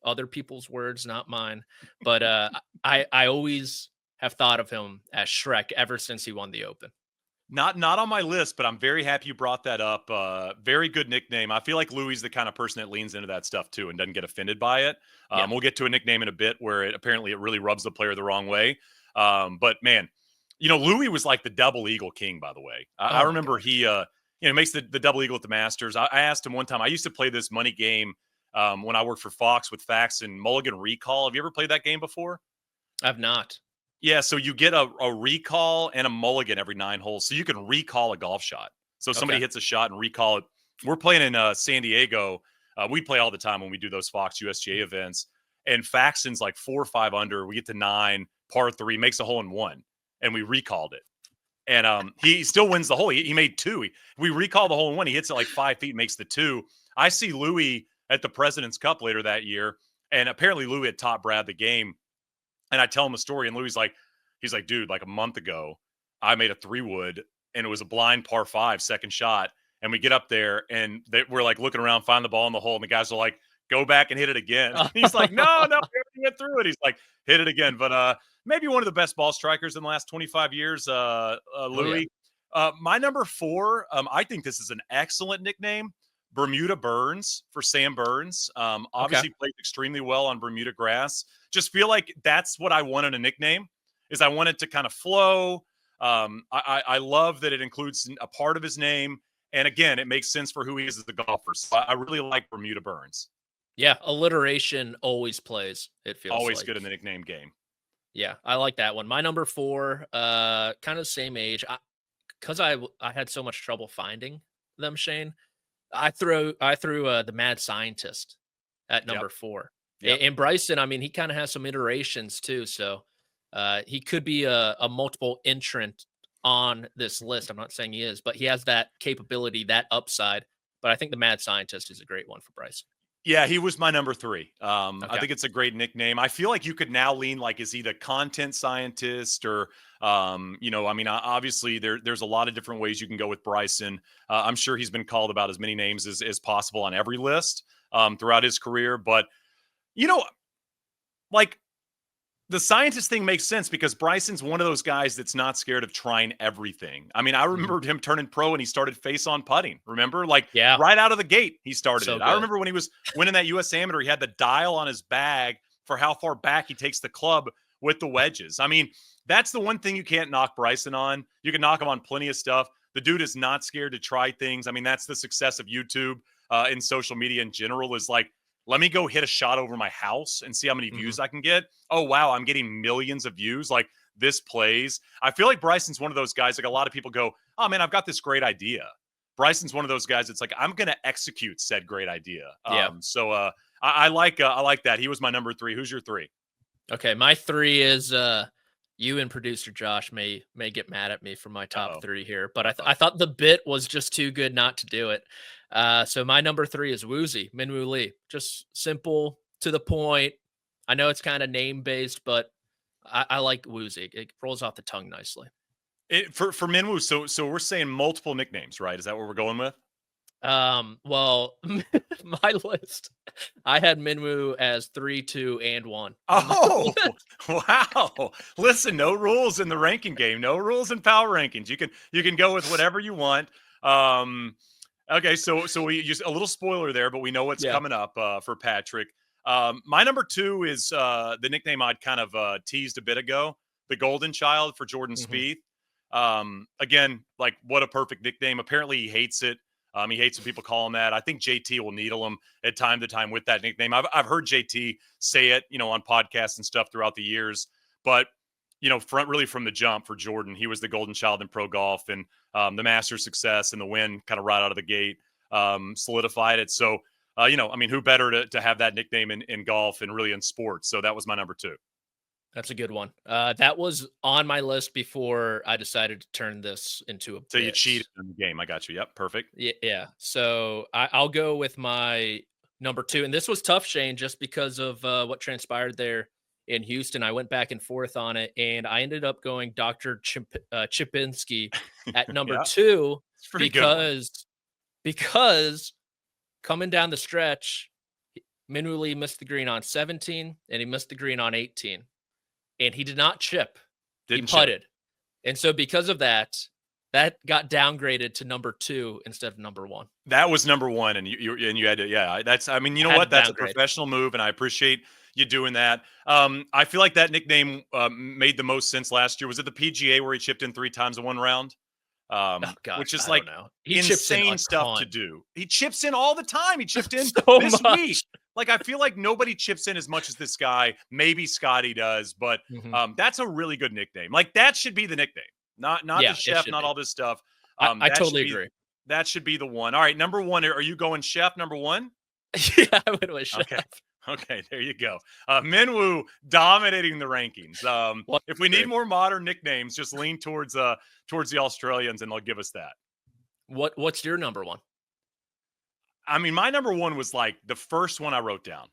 other people's words, not mine. But I always have thought of him as Shrek ever since he won the Open. Not on my list, but I'm very happy you brought that up. Very good nickname. I feel like Louis is the kind of person that leans into that stuff too and doesn't get offended by it. We'll get to a nickname in a bit where it really rubs the player the wrong way. But man, Louis was like the double eagle king, by the way. I remember he makes the double eagle at the Masters. I asked him one time, I used to play this money game when I worked for Fox with Fax and Mulligan Recall. Have you ever played that game before? I've not. Yeah, so you get a recall and a mulligan every 9 holes. So you can recall a golf shot. So somebody hits a shot and recall it. We're playing in San Diego. We play all the time when we do those Fox USGA events. And Faxon's like 4 or 5 under. We get to 9, par 3, makes a hole in 1. And we recalled it. And he still wins the hole. He made 2. We recall the hole in 1. He hits it like 5 feet, makes the 2. I see Louis at the President's Cup later that year. And apparently Louis had taught Brad the game. And I tell him a story, and Louis he's like, dude, like a month ago, I made a 3-wood, and it was a blind par 5 second shot. And we get up there, and we're like looking around, find the ball in the hole, and the guys are like, go back and hit it again. He's like, no, we already went through it. He's like, hit it again. But maybe one of the best ball strikers in the last 25 years, Louis. My number 4, I think this is an excellent nickname. Bermuda Burns for Sam Burns. Obviously played extremely well on Bermuda grass. Just feel like that's what I want in a nickname, is I want it to kind of flow. I love that it includes a part of his name. And again, it makes sense for who he is as a golfer. So I really like Bermuda Burns. Yeah, alliteration always plays, it feels always like. Good in the nickname game. Yeah, I like that one. My number 4, kind of same age. because I had so much trouble finding them, Shane, I threw the mad scientist at Yep. number 4. Yep. And Bryson, I mean, he kind of has some iterations too. So he could be a multiple entrant on this list. I'm not saying he is, but he has that capability, that upside. But I think the mad scientist is a great one for Bryson. Yeah, he was my number 3. I Okay. think it's a great nickname. I feel like you could now lean like, is he the content scientist or, you know, I mean, obviously there's a lot of different ways you can go with Bryson. I'm sure he's been called about as many names as possible on every list throughout his career. But, you know, like the scientist thing makes sense because Bryson's one of those guys that's not scared of trying everything. I mean, I remember him turning pro and he started face on putting. Remember? Like Yeah. right out of the gate, he started So it. good. I remember when he was winning that US Amateur, he had the dial on his bag for how far back he takes the club with the wedges. I mean, that's the one thing you can't knock Bryson on. You can knock him on plenty of stuff. The dude is not scared to try things. I mean, that's the success of YouTube and social media in general is like, let me go hit a shot over my house and see how many views I can get. Oh, wow, I'm getting millions of views. Like this plays. I feel like Bryson's one of those guys, like a lot of people go, oh, man, I've got this great idea. Bryson's one of those guys that's like, I'm going to execute said great idea. Yeah. So I like that. He was my number 3. Who's your 3? Okay, my 3 is you and producer Josh may get mad at me for my top 3 here, but I thought the bit was just too good not to do it. So my number 3 is Woozy, Minwoo Lee. Just simple, to the point. I know it's kind of name based, but I like Woozy. It rolls off the tongue nicely. For Minwoo, so we're saying multiple nicknames, right? Is that what we're going with? Well, my list, I had Minwoo as 3, 2, and 1. Oh, wow. Listen, no rules in the ranking game. No rules in power rankings. You can go with whatever you want. Okay, so we just a little spoiler there, but we know what's coming up for Patrick. My number 2 is the nickname I'd kind of teased a bit ago, the Golden Child for Jordan Spieth. Again, like what a perfect nickname. Apparently he hates it. He hates when people call him that. I think JT will needle him at time to time with that nickname. I've heard JT say it, you know, on podcasts and stuff throughout the years. But, you know, really from the jump for Jordan, he was the golden child in pro golf, and the Masters success and the win kind of right out of the gate solidified it. So, you know, I mean, who better to have that nickname in golf and really in sports? So that was my number 2. That's a good one. That was on my list before I decided to turn this into a So you bit. cheated in the game. I got you. Yep. Perfect. Yeah. So I'll go with my number 2. And this was tough, Shane, just because of what transpired there in Houston. I went back and forth on it, and I ended up going Dr. Chipinski at number 2 because coming down the stretch, Minwoo Lee missed the green on 17 and he missed the green on 18. And he did not chip. He putted. And so because of that got downgraded to number 2 instead of number 1. That was number 1, and you had to, that's, I mean, you know what? That's a professional move, and I appreciate you doing that. I feel like that nickname made the most sense last year. Was it the PGA where he chipped in 3 times in one round? Which is like insane stuff to do. He chips in all the time. He chipped in this week. Like, I feel like nobody chips in as much as this guy. Maybe Scottie does, but that's a really good nickname. Like, that should be the nickname. Not the chef, not all this stuff. I totally agree. That should be the one. All right, number 1. Are you going chef number 1? Yeah, I would with chef. Okay, there you go. Minwoo dominating the rankings. If we need more modern nicknames, just lean towards the Australians, and they'll give us that. What's your number 1? I mean, my number 1 was like the first one I wrote down.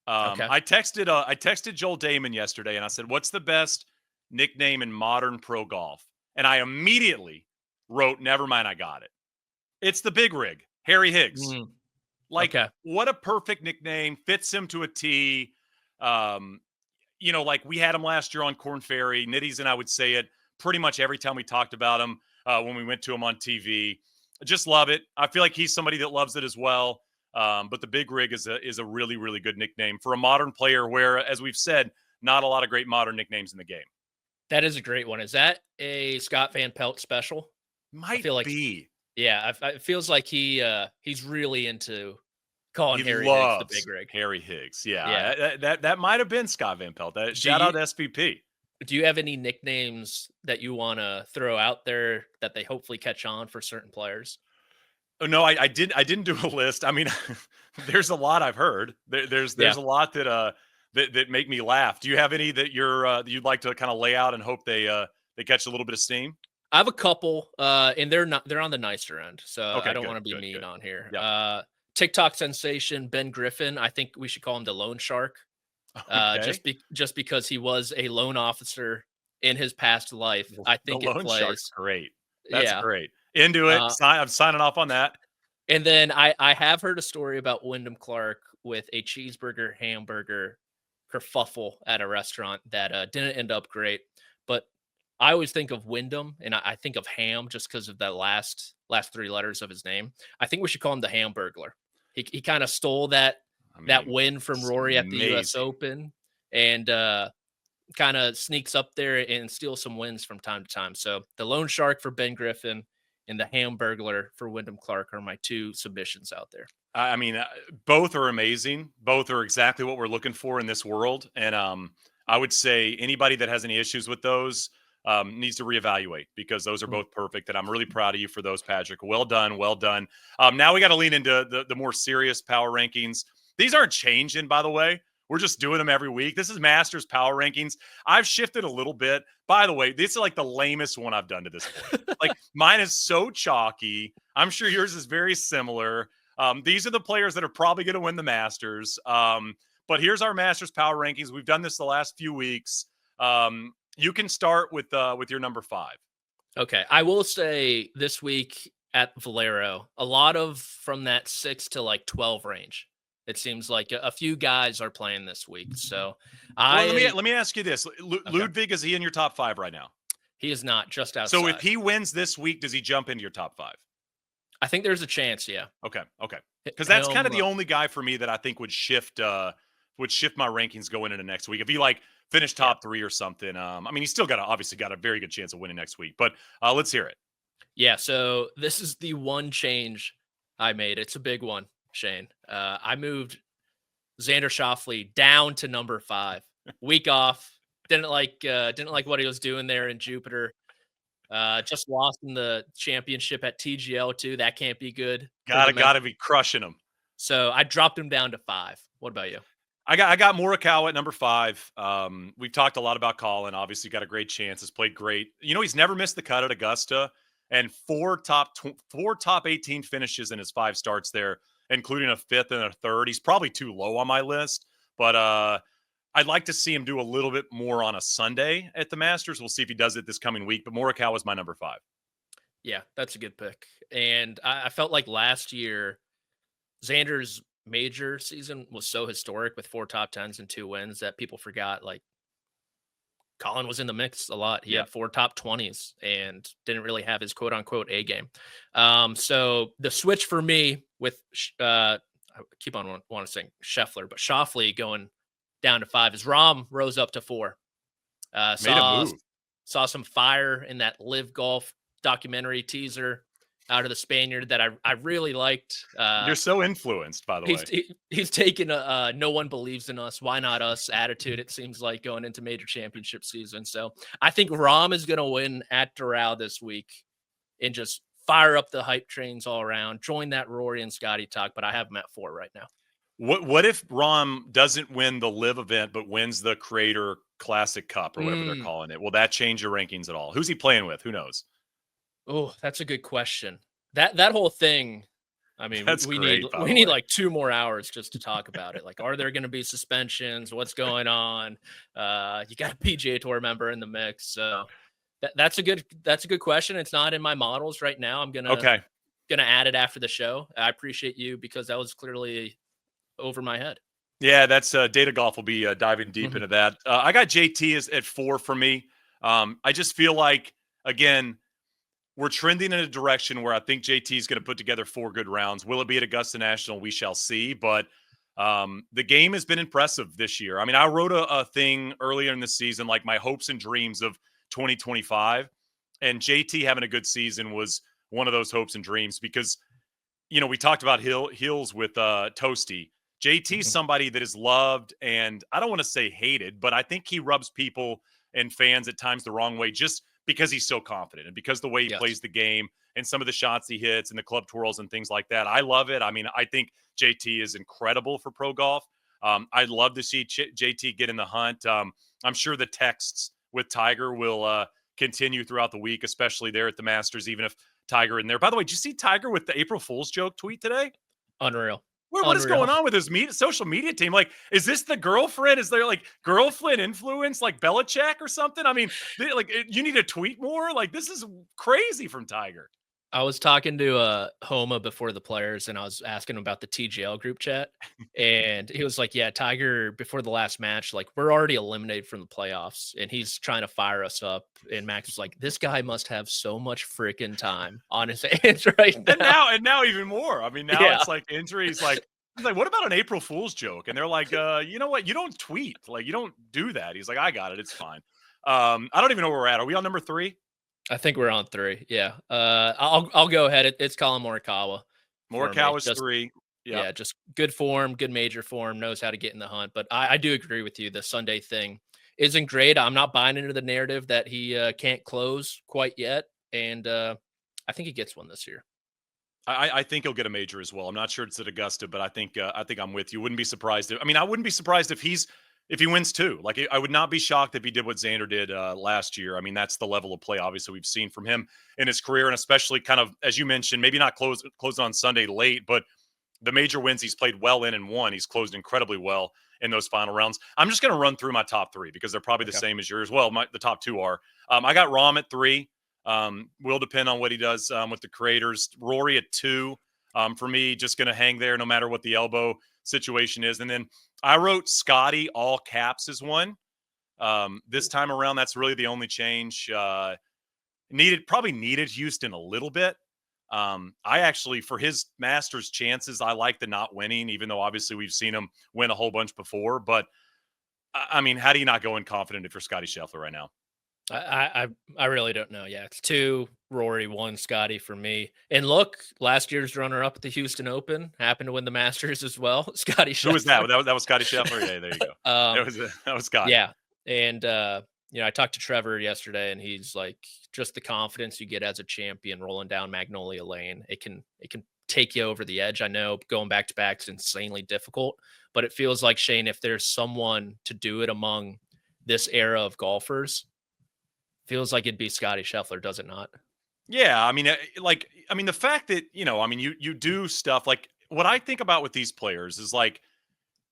I texted Joel Damon yesterday, and I said, "What's the best nickname in modern pro golf?" And I immediately wrote, "Never mind, I got it. It's the Big Rig, Harry Higgs." Like, what a perfect nickname. Fits him to a T. You know, like we had him last year on Korn Ferry. Nitties and I would say it pretty much every time we talked about him when we went to him on TV. I just love it. I feel like he's somebody that loves it as well. But the Big Rig is a really, really good nickname for a modern player where, as we've said, not a lot of great modern nicknames in the game. That is a great one. Is that a Scott Van Pelt special? Might be. Yeah, it feels like he's really into calling Harry Higgs the Big Rig. Harry Higgs, yeah. That might have been Scott Van Pelt. Shout out SVP. Do you have any nicknames that you want to throw out there that they hopefully catch on for certain players? Oh, no, I didn't do a list. I mean, there's a lot I've heard. There's Yeah. a lot that make me laugh. Do you have any that that you'd like to kind of lay out and hope they catch a little bit of steam? I have a couple, and they're on the nicer end, so I Okay, don't good, want to be good, mean good. on here. Yeah. TikTok sensation Ben Griffin. I think we should call him the loan shark, Okay. just because he was a loan officer in his past life. I The think it loan shark's plays. great. That's Yeah. great. Into it. I'm signing off on that. And then I have heard a story about Wyndham Clark with a cheeseburger hamburger kerfuffle at a restaurant that didn't end up great. But I always think of Wyndham and I think of ham just because of that last three letters of his name. I think we should call him the Hamburglar. He kind of stole that win from Rory at the US amazing. Open and kind of sneaks up there and steals some wins from time to time. So the loan shark for Ben Griffin and the Hamburglar for Wyndham Clark are my two submissions out there. I mean, both are amazing. Both are exactly what we're looking for in this world. And I would say anybody that has any issues with those needs to reevaluate because those are both perfect. And I'm really proud of you for those, Patrick. Well done. Well done. Now we got to lean into the more serious power rankings. These aren't changing, by the way. We're just doing them every week. This is Masters Power Rankings. I've shifted a little bit. By the way, this is like the lamest one I've done to this point. Like mine is so chalky. I'm sure yours is very similar. These are the players that are probably going to win the Masters. But here's our Masters Power Rankings. We've done this the last few weeks. You can start with your number 5. Okay. I will say this week at Valero, a lot of from that 6 to like 12 range. It seems like a few guys are playing this week. So let me ask you this. Ludwig, is he in your top 5 right now? He is not, just outside. So if he wins this week, does he jump into your top 5? I think there's a chance, yeah. Okay. Because that's kind of the only guy for me that I think would shift my rankings going into next week. If he like finished top 3 or something, I mean, he's still obviously got a very good chance of winning next week. But let's hear it. Yeah. So this is the one change I made. It's a big one, Shane. I moved Xander Schauffele down to number 5. Week off. Didn't like what he was doing there in Jupiter. Just lost in the championship at TGL too. That can't be good. Gotta be crushing him. So I dropped him down to 5. What about you? I got Morikawa at number 5. We've talked a lot about Colin. Obviously, got a great chance. Has played great. You know, he's never missed the cut at Augusta, and 4 top 18 finishes in his 5 starts there, including a 5th and a 3rd. He's probably too low on my list, but I'd like to see him do a little bit more on a Sunday at the Masters. We'll see if he does it this coming week. But Morikawa is my number 5. Yeah, that's a good pick. And I felt like last year, Xander's major season was so historic with 4 top 10s and 2 wins that people forgot. Like Colin was in the mix a lot. He had 4 top 20s and didn't really have his quote unquote A game. So the switch for me with I keep on want to say Scheffler, but Schauffele going down to 5 is Rahm rose up to 4. Made a move. Saw some fire in that Live Golf documentary teaser out of the Spaniard that I really liked. You're so influenced, by the way. He's taken a no one believes in us, why not us attitude, it seems like, going into major championship season. So I think Rahm is going to win at Doral this week and just fire up the hype trains all around, join that Rory and Scottie talk, but I have him at 4 right now. What if Rahm doesn't win the Live event, but wins the Creator Classic Cup or whatever they're calling it? Will that change your rankings at all? Who's he playing with? Who knows? Oh, that's a good question. That whole thing, I mean, we need like 2 more hours just to talk about it. Like, are there going to be suspensions? What's going on? You got a PGA Tour member in the mix. So that's a good question. It's not in my models right now. I'm gonna add it after the show. I appreciate you because that was clearly over my head. Yeah, that's Data Golf will be diving deep into that. I got JT at 4 for me. I just feel like, again, we're trending in a direction where I think JT is going to put together 4 good rounds. Will it be at Augusta National? We shall see. But the game has been impressive this year. I mean, I wrote a thing earlier in the season, like my hopes and dreams of 2025. And JT having a good season was one of those hopes and dreams because, you know, we talked about Hills with Toasty. JT is somebody that is loved and I don't want to say hated, but I think he rubs people and fans at times the wrong way just because he's so confident and because the way he Yes. plays the game and some of the shots he hits and the club twirls and things like that. I love it. I mean, I think JT is incredible for pro golf. I'd love to see JT get in the hunt. I'm sure the texts with Tiger will continue throughout the week, especially there at the Masters, even if Tiger in there. By the way, did you see Tiger with the April Fool's joke tweet today? Unreal. What is going on with his social media team? Like, is this the girlfriend? Is there like girlfriend influence like Belichick or something? I mean, you need to tweet more. Like, this is crazy from Tiger. I was talking to Homa before the players, and I was asking him about the TGL group chat, and he was like, "Yeah, Tiger before the last match, like we're already eliminated from the playoffs, and he's trying to fire us up." And Max was like, "This guy must have so much freaking time on his hands right now." And now even more. I mean, now it's like injuries. Like, he's like, "What about an April Fool's joke?" And they're like, "You know what? You don't tweet. Like, you don't do that." He's like, "I got it. It's fine." I don't even know where we're at. Are we on number 3? I think we're on 3. Yeah. I'll go ahead. It's Colin Morikawa. Morikawa's 3. Yeah, just good form, good major form, knows how to get in the hunt. But I do agree with you. The Sunday thing isn't great. I'm not buying into the narrative that he can't close quite yet. And I think he gets one this year. I think he'll get a major as well. I'm not sure it's at Augusta, but I think I'm with you. Wouldn't be surprised. I wouldn't be surprised if he wins 2. Like, I would not be shocked if he did what Xander did last year. I mean, that's the level of play, obviously, we've seen from him in his career, and especially kind of, as you mentioned, maybe not close on Sunday late, but the major wins he's played well in and won. He's closed incredibly well in those final rounds. I'm just going to run through my top 3 because they're probably the same as yours. Well, the top 2 are. I got Rahm at 3. Will depend on what he does with the creators. Rory at 2. For me, just going to hang there no matter what the elbow situation is. And then I wrote Scottie all caps as 1. This time around, that's really the only change. Probably needed Houston a little bit. I actually, for his Masters chances, I like the not winning, even though obviously we've seen him win a whole bunch before. But I mean, how do you not go in confident if you're Scottie Scheffler right now? I really don't know. Yeah, it's 2 Rory, 1 Scottie for me. And look, last year's runner-up at the Houston Open happened to win the Masters as well. Scottie Scheffler. Who was that? That was Scottie Scheffler. Yeah, there you go. That was Scottie. Yeah, and I talked to Trevor yesterday, and he's like, just the confidence you get as a champion rolling down Magnolia Lane. It can take you over the edge. I know going back to back is insanely difficult, but it feels like, Shane, if there's someone to do it among this era of golfers, feels like it'd be Scottie Scheffler, does it not? Yeah, I mean, the fact that, you do stuff like what I think about with these players is like,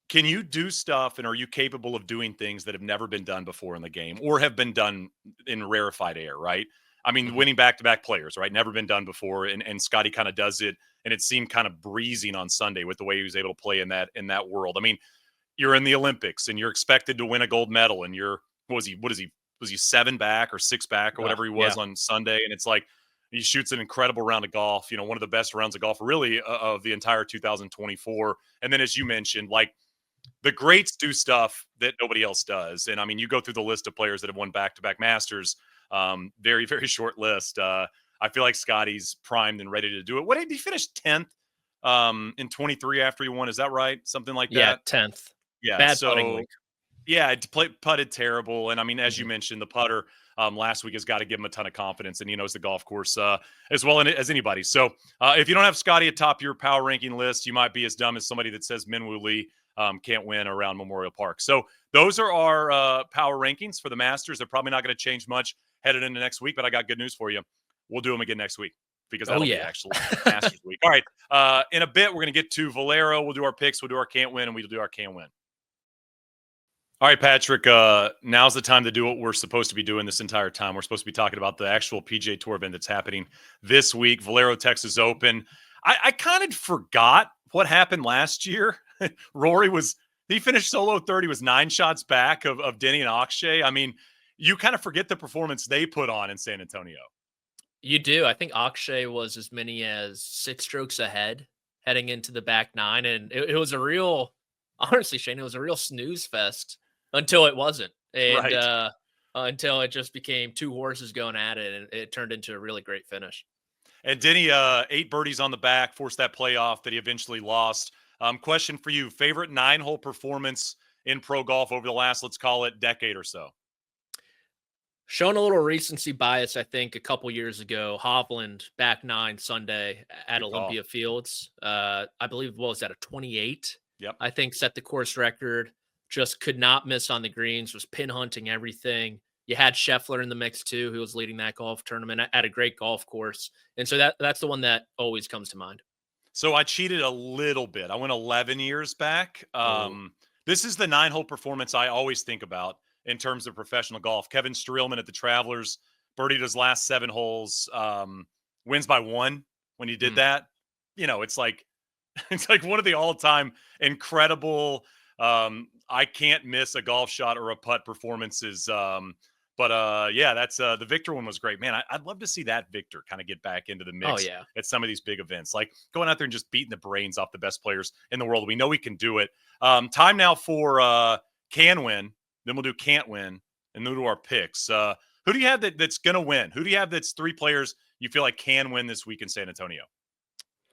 can you do stuff and are you capable of doing things that have never been done before in the game or have been done in rarefied air, right? I mean, winning back-to-back players, right? Never been done before. And Scottie kind of does it. And it seemed kind of breezing on Sunday with the way he was able to play in that world. I mean, you're in the Olympics and you're expected to win a gold medal and was he 7 back or 6 back or whatever he was on Sunday? And it's like, he shoots an incredible round of golf, one of the best rounds of golf really of the entire 2024. And then as you mentioned, like the greats do stuff that nobody else does. And I mean, you go through the list of players that have won back-to-back Masters, very, very short list. I feel like Scottie's primed and ready to do it. What did he finish 10th in 23 after he won? Is that right? Something like that? Yeah, 10th. Yeah. Bad putting week. Yeah, putted terrible. And I mean, as you mentioned, the putter last week has got to give him a ton of confidence, and he knows the golf course as well as anybody. So if you don't have Scottie atop your power ranking list, you might be as dumb as somebody that says Minwoo Lee can't win around Memorial Park. So those are our power rankings for the Masters. They're probably not going to change much headed into next week, but I got good news for you. We'll do them again next week because that'll be actually Masters week. All right. In a bit, we're going to get to Valero. We'll do our picks. We'll do our can't win, and we'll do our can win. All right, Patrick, now's the time to do what we're supposed to be doing this entire time. We're supposed to be talking about the actual PGA Tour event that's happening this week, Valero Texas Open. I kind of forgot what happened last year. Rory he finished solo third. He was 9 shots back of Denny and Akshay. I mean, you kind of forget the performance they put on in San Antonio. You do. I think Akshay was as many as 6 strokes ahead heading into the back 9. And it was honestly, Shane, it was a real snooze fest. Until it wasn't. And until it just became 2 horses going at it, and it turned into a really great finish. And Denny, 8 birdies on the back, forced that playoff that he eventually lost. Question for you, favorite 9-hole performance in pro golf over the last, let's call it, decade or so? Showing a little recency bias, I think a couple years ago, Hovland back 9 Sunday at Good call. Olympia Fields. I believe, what was that, a 28? Yep. I think set the course record. Just could not miss on the greens, was pin hunting everything. You had Scheffler in the mix too, who was leading that golf tournament at a great golf course. And so that's the one that always comes to mind. So I cheated a little bit. I went 11 years back. This is the 9-hole performance I always think about in terms of professional golf. Kevin Streelman at the Travelers birdied his last 7 holes, wins by 1 when he did that. You know, it's like one of the all-time incredible I can't miss a golf shot or a putt performances. Yeah, that's the Victor one was great, man. I'd love to see that Victor kind of get back into the mix at some of these big events, like going out there and just beating the brains off the best players in the world. We know we can do it. Time now for can win. Then we'll do can't win, and then we'll do our picks. Who do you have that's going to win? Who do you have that's 3 players you feel like can win this week in San Antonio?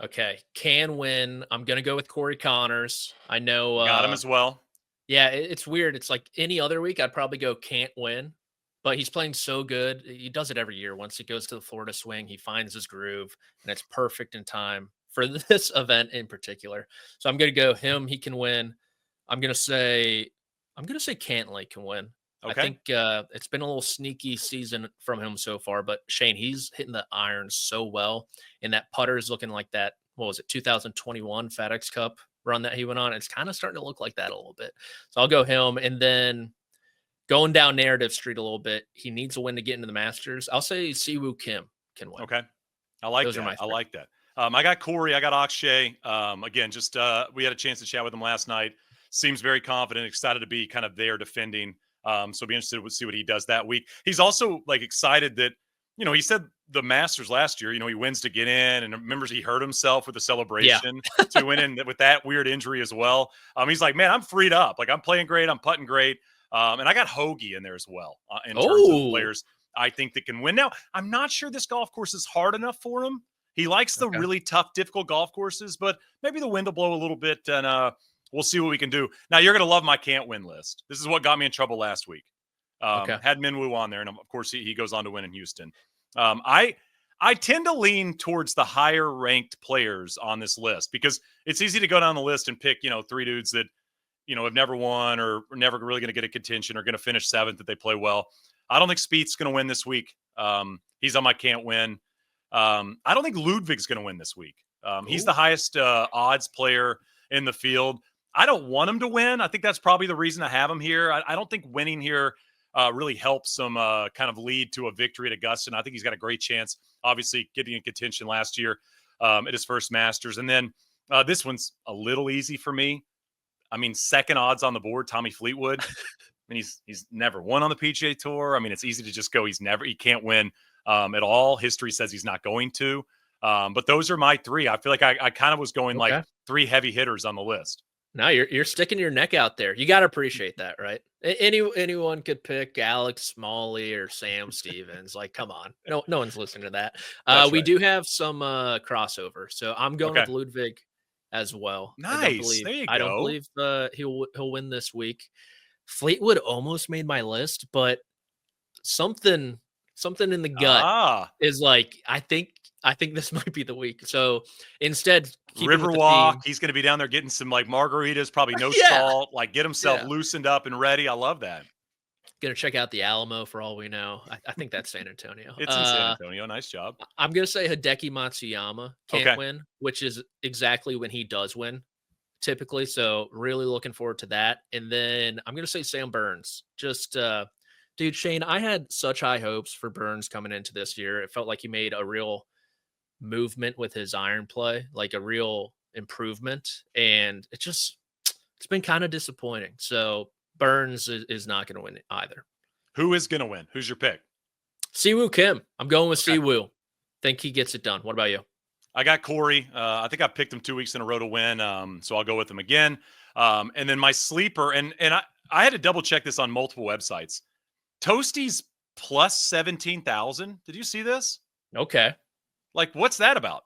Okay, can win. I'm going to go with Corey Connors. I know. Got him as well. Yeah, it's weird. It's like any other week, I'd probably go can't win. But he's playing so good. He does it every year. Once he goes to the Florida swing, he finds his groove, and it's perfect in time for this event in particular. So I'm going to go him. He can win. I'm going to say Cantley can win. Okay. I think it's been a little sneaky season from him so far, but Shane, he's hitting the irons so well, and that putter is looking like that. What was it, 2021 FedEx Cup run that he went on? It's kind of starting to look like that a little bit. So I'll go him, and then going down narrative street a little bit, he needs a win to get into the Masters. I'll say Siwoo Kim can win. Okay. I like that. I like that. I got Corey. I got Akshay. Again, just we had a chance to chat with him last night. Seems very confident, excited to be kind of there defending. So be interested to see what he does that week. He's also like excited that, you know, he said the Masters last year, you know, he wins to get in, and remembers he hurt himself with the celebration. So he went in with that weird injury as well. He's like, man, I'm freed up. Like, I'm playing great. I'm putting great. And I got Hoagie in there as well in terms of players I think that can win. Now, I'm not sure this golf course is hard enough for him. He likes the really tough, difficult golf courses, but maybe the wind will blow a little bit, and we'll see what we can do. Now, you're going to love my can't win list. This is what got me in trouble last week. Had Minwoo on there, and of course, he goes on to win in Houston. I tend to lean towards the higher ranked players on this list because it's easy to go down the list and pick, 3 dudes that, have never won or are never really going to get a contention or going to finish 7th if they play well. I don't think Spieth's going to win this week. He's on my can't win. I don't think Ludwig's going to win this week. He's the highest odds player in the field. I don't want him to win. I think that's probably the reason I have him here. I don't think winning here really helps him kind of lead to a victory at Augusta. And I think he's got a great chance, obviously, getting in contention last year at his first Masters. And then this one's a little easy for me. I mean, second odds on the board, Tommy Fleetwood. I mean, he's never won on the PGA Tour. I mean, it's easy to just go, he can't win at all. History says he's not going to. But those are my 3. I feel like I kind of was going like 3 heavy hitters on the list. No, you're sticking your neck out there. You got to appreciate that, right? Anyone could pick Alex Smalley or Sam Stevens. Like, come on. No one's listening to that. We do have some crossover. So I'm going with Ludwig as well. Nice. There you go. I don't believe he'll win this week. Fleetwood almost made my list, but something in the gut is like, I think this might be the week. So instead, Riverwalk, he's going to be down there getting some like margaritas, probably no salt, like get himself loosened up and ready. I love that. Going to check out the Alamo for all we know. I think that's San Antonio. It's in San Antonio. Nice job. I'm going to say Hideki Matsuyama can't win, which is exactly when he does win typically. So really looking forward to that. And then I'm going to say Sam Burns. Just, dude, Shane, I had such high hopes for Burns coming into this year. It felt like he made a real movement with his iron play, like a real improvement. And it's been kind of disappointing. So Burns is not going to win it either. Who is going to win? Who's your pick? Siwoo Kim. I'm going with Siwoo. Think he gets it done. What about you? I got Corey. I think I picked him 2 weeks in a row to win. So I'll go with him again. And then my sleeper, and I had to double check this on multiple websites. Toasty's plus 17,000. Did you see this? Okay. Like, what's that about?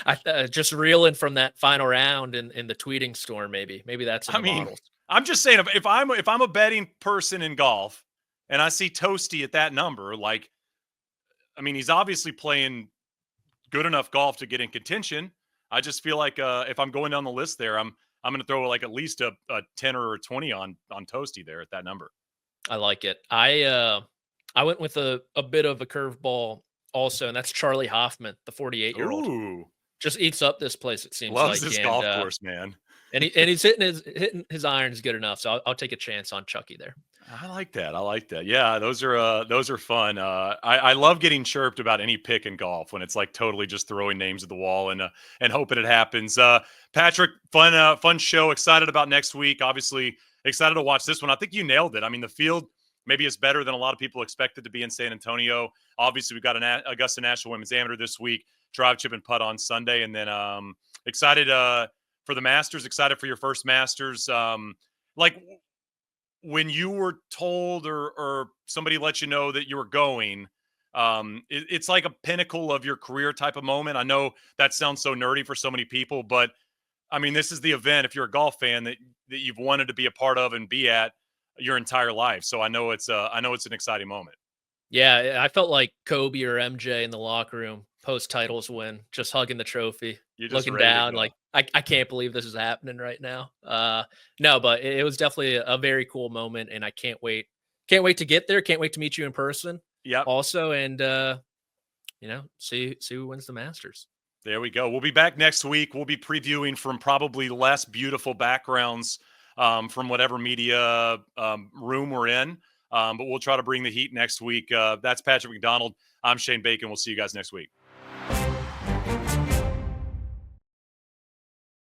I just reeling from that final round in the tweeting storm. Maybe that's in the models. I'm just saying, if I'm a betting person in golf, and I see Toasty at that number. Like, I mean, he's obviously playing good enough golf to get in contention. I just feel like if I'm going down the list there, I'm going to throw like at least a 10 or a 20 on Toasty there at that number. I like it. I went with a bit of a curveball also, and that's Charlie Hoffman, the 48-year-old. Ooh, just eats up this place. It seems loves like this golf course, man. And he's hitting his irons good enough. So I'll take a chance on Chucky there. I like that. Yeah, those are fun. I love getting chirped about any pick in golf when it's like totally just throwing names at the wall and hoping it happens. Patrick, fun show. Excited about next week. Obviously excited to watch this one. I think you nailed it. I mean, the field maybe is better than a lot of people expected to be in San Antonio. Obviously, we've got an Augusta National Women's Amateur this week. Drive, chip, and putt on Sunday, and then excited for the Masters. Excited for your first Masters. Like, when you were told or somebody let you know that you were going, it's like a pinnacle of your career type of moment. I know that sounds so nerdy for so many people, but I mean, this is the event, if you're a golf fan, that you've wanted to be a part of and be at your entire life. So I know it's an exciting moment. Yeah, I felt like Kobe or MJ in the locker room post titles win, just hugging the trophy, looking down, like I can't believe this is happening right now. No, but it was definitely a very cool moment, and I can't wait to get there. Can't wait to meet you in person. Yeah. Also, and see who wins the Masters. There we go. We'll be back next week. We'll be previewing from probably less beautiful backgrounds from whatever media room we're in. But we'll try to bring the heat next week. That's Patrick McDonald. I'm Shane Bacon. We'll see you guys next week.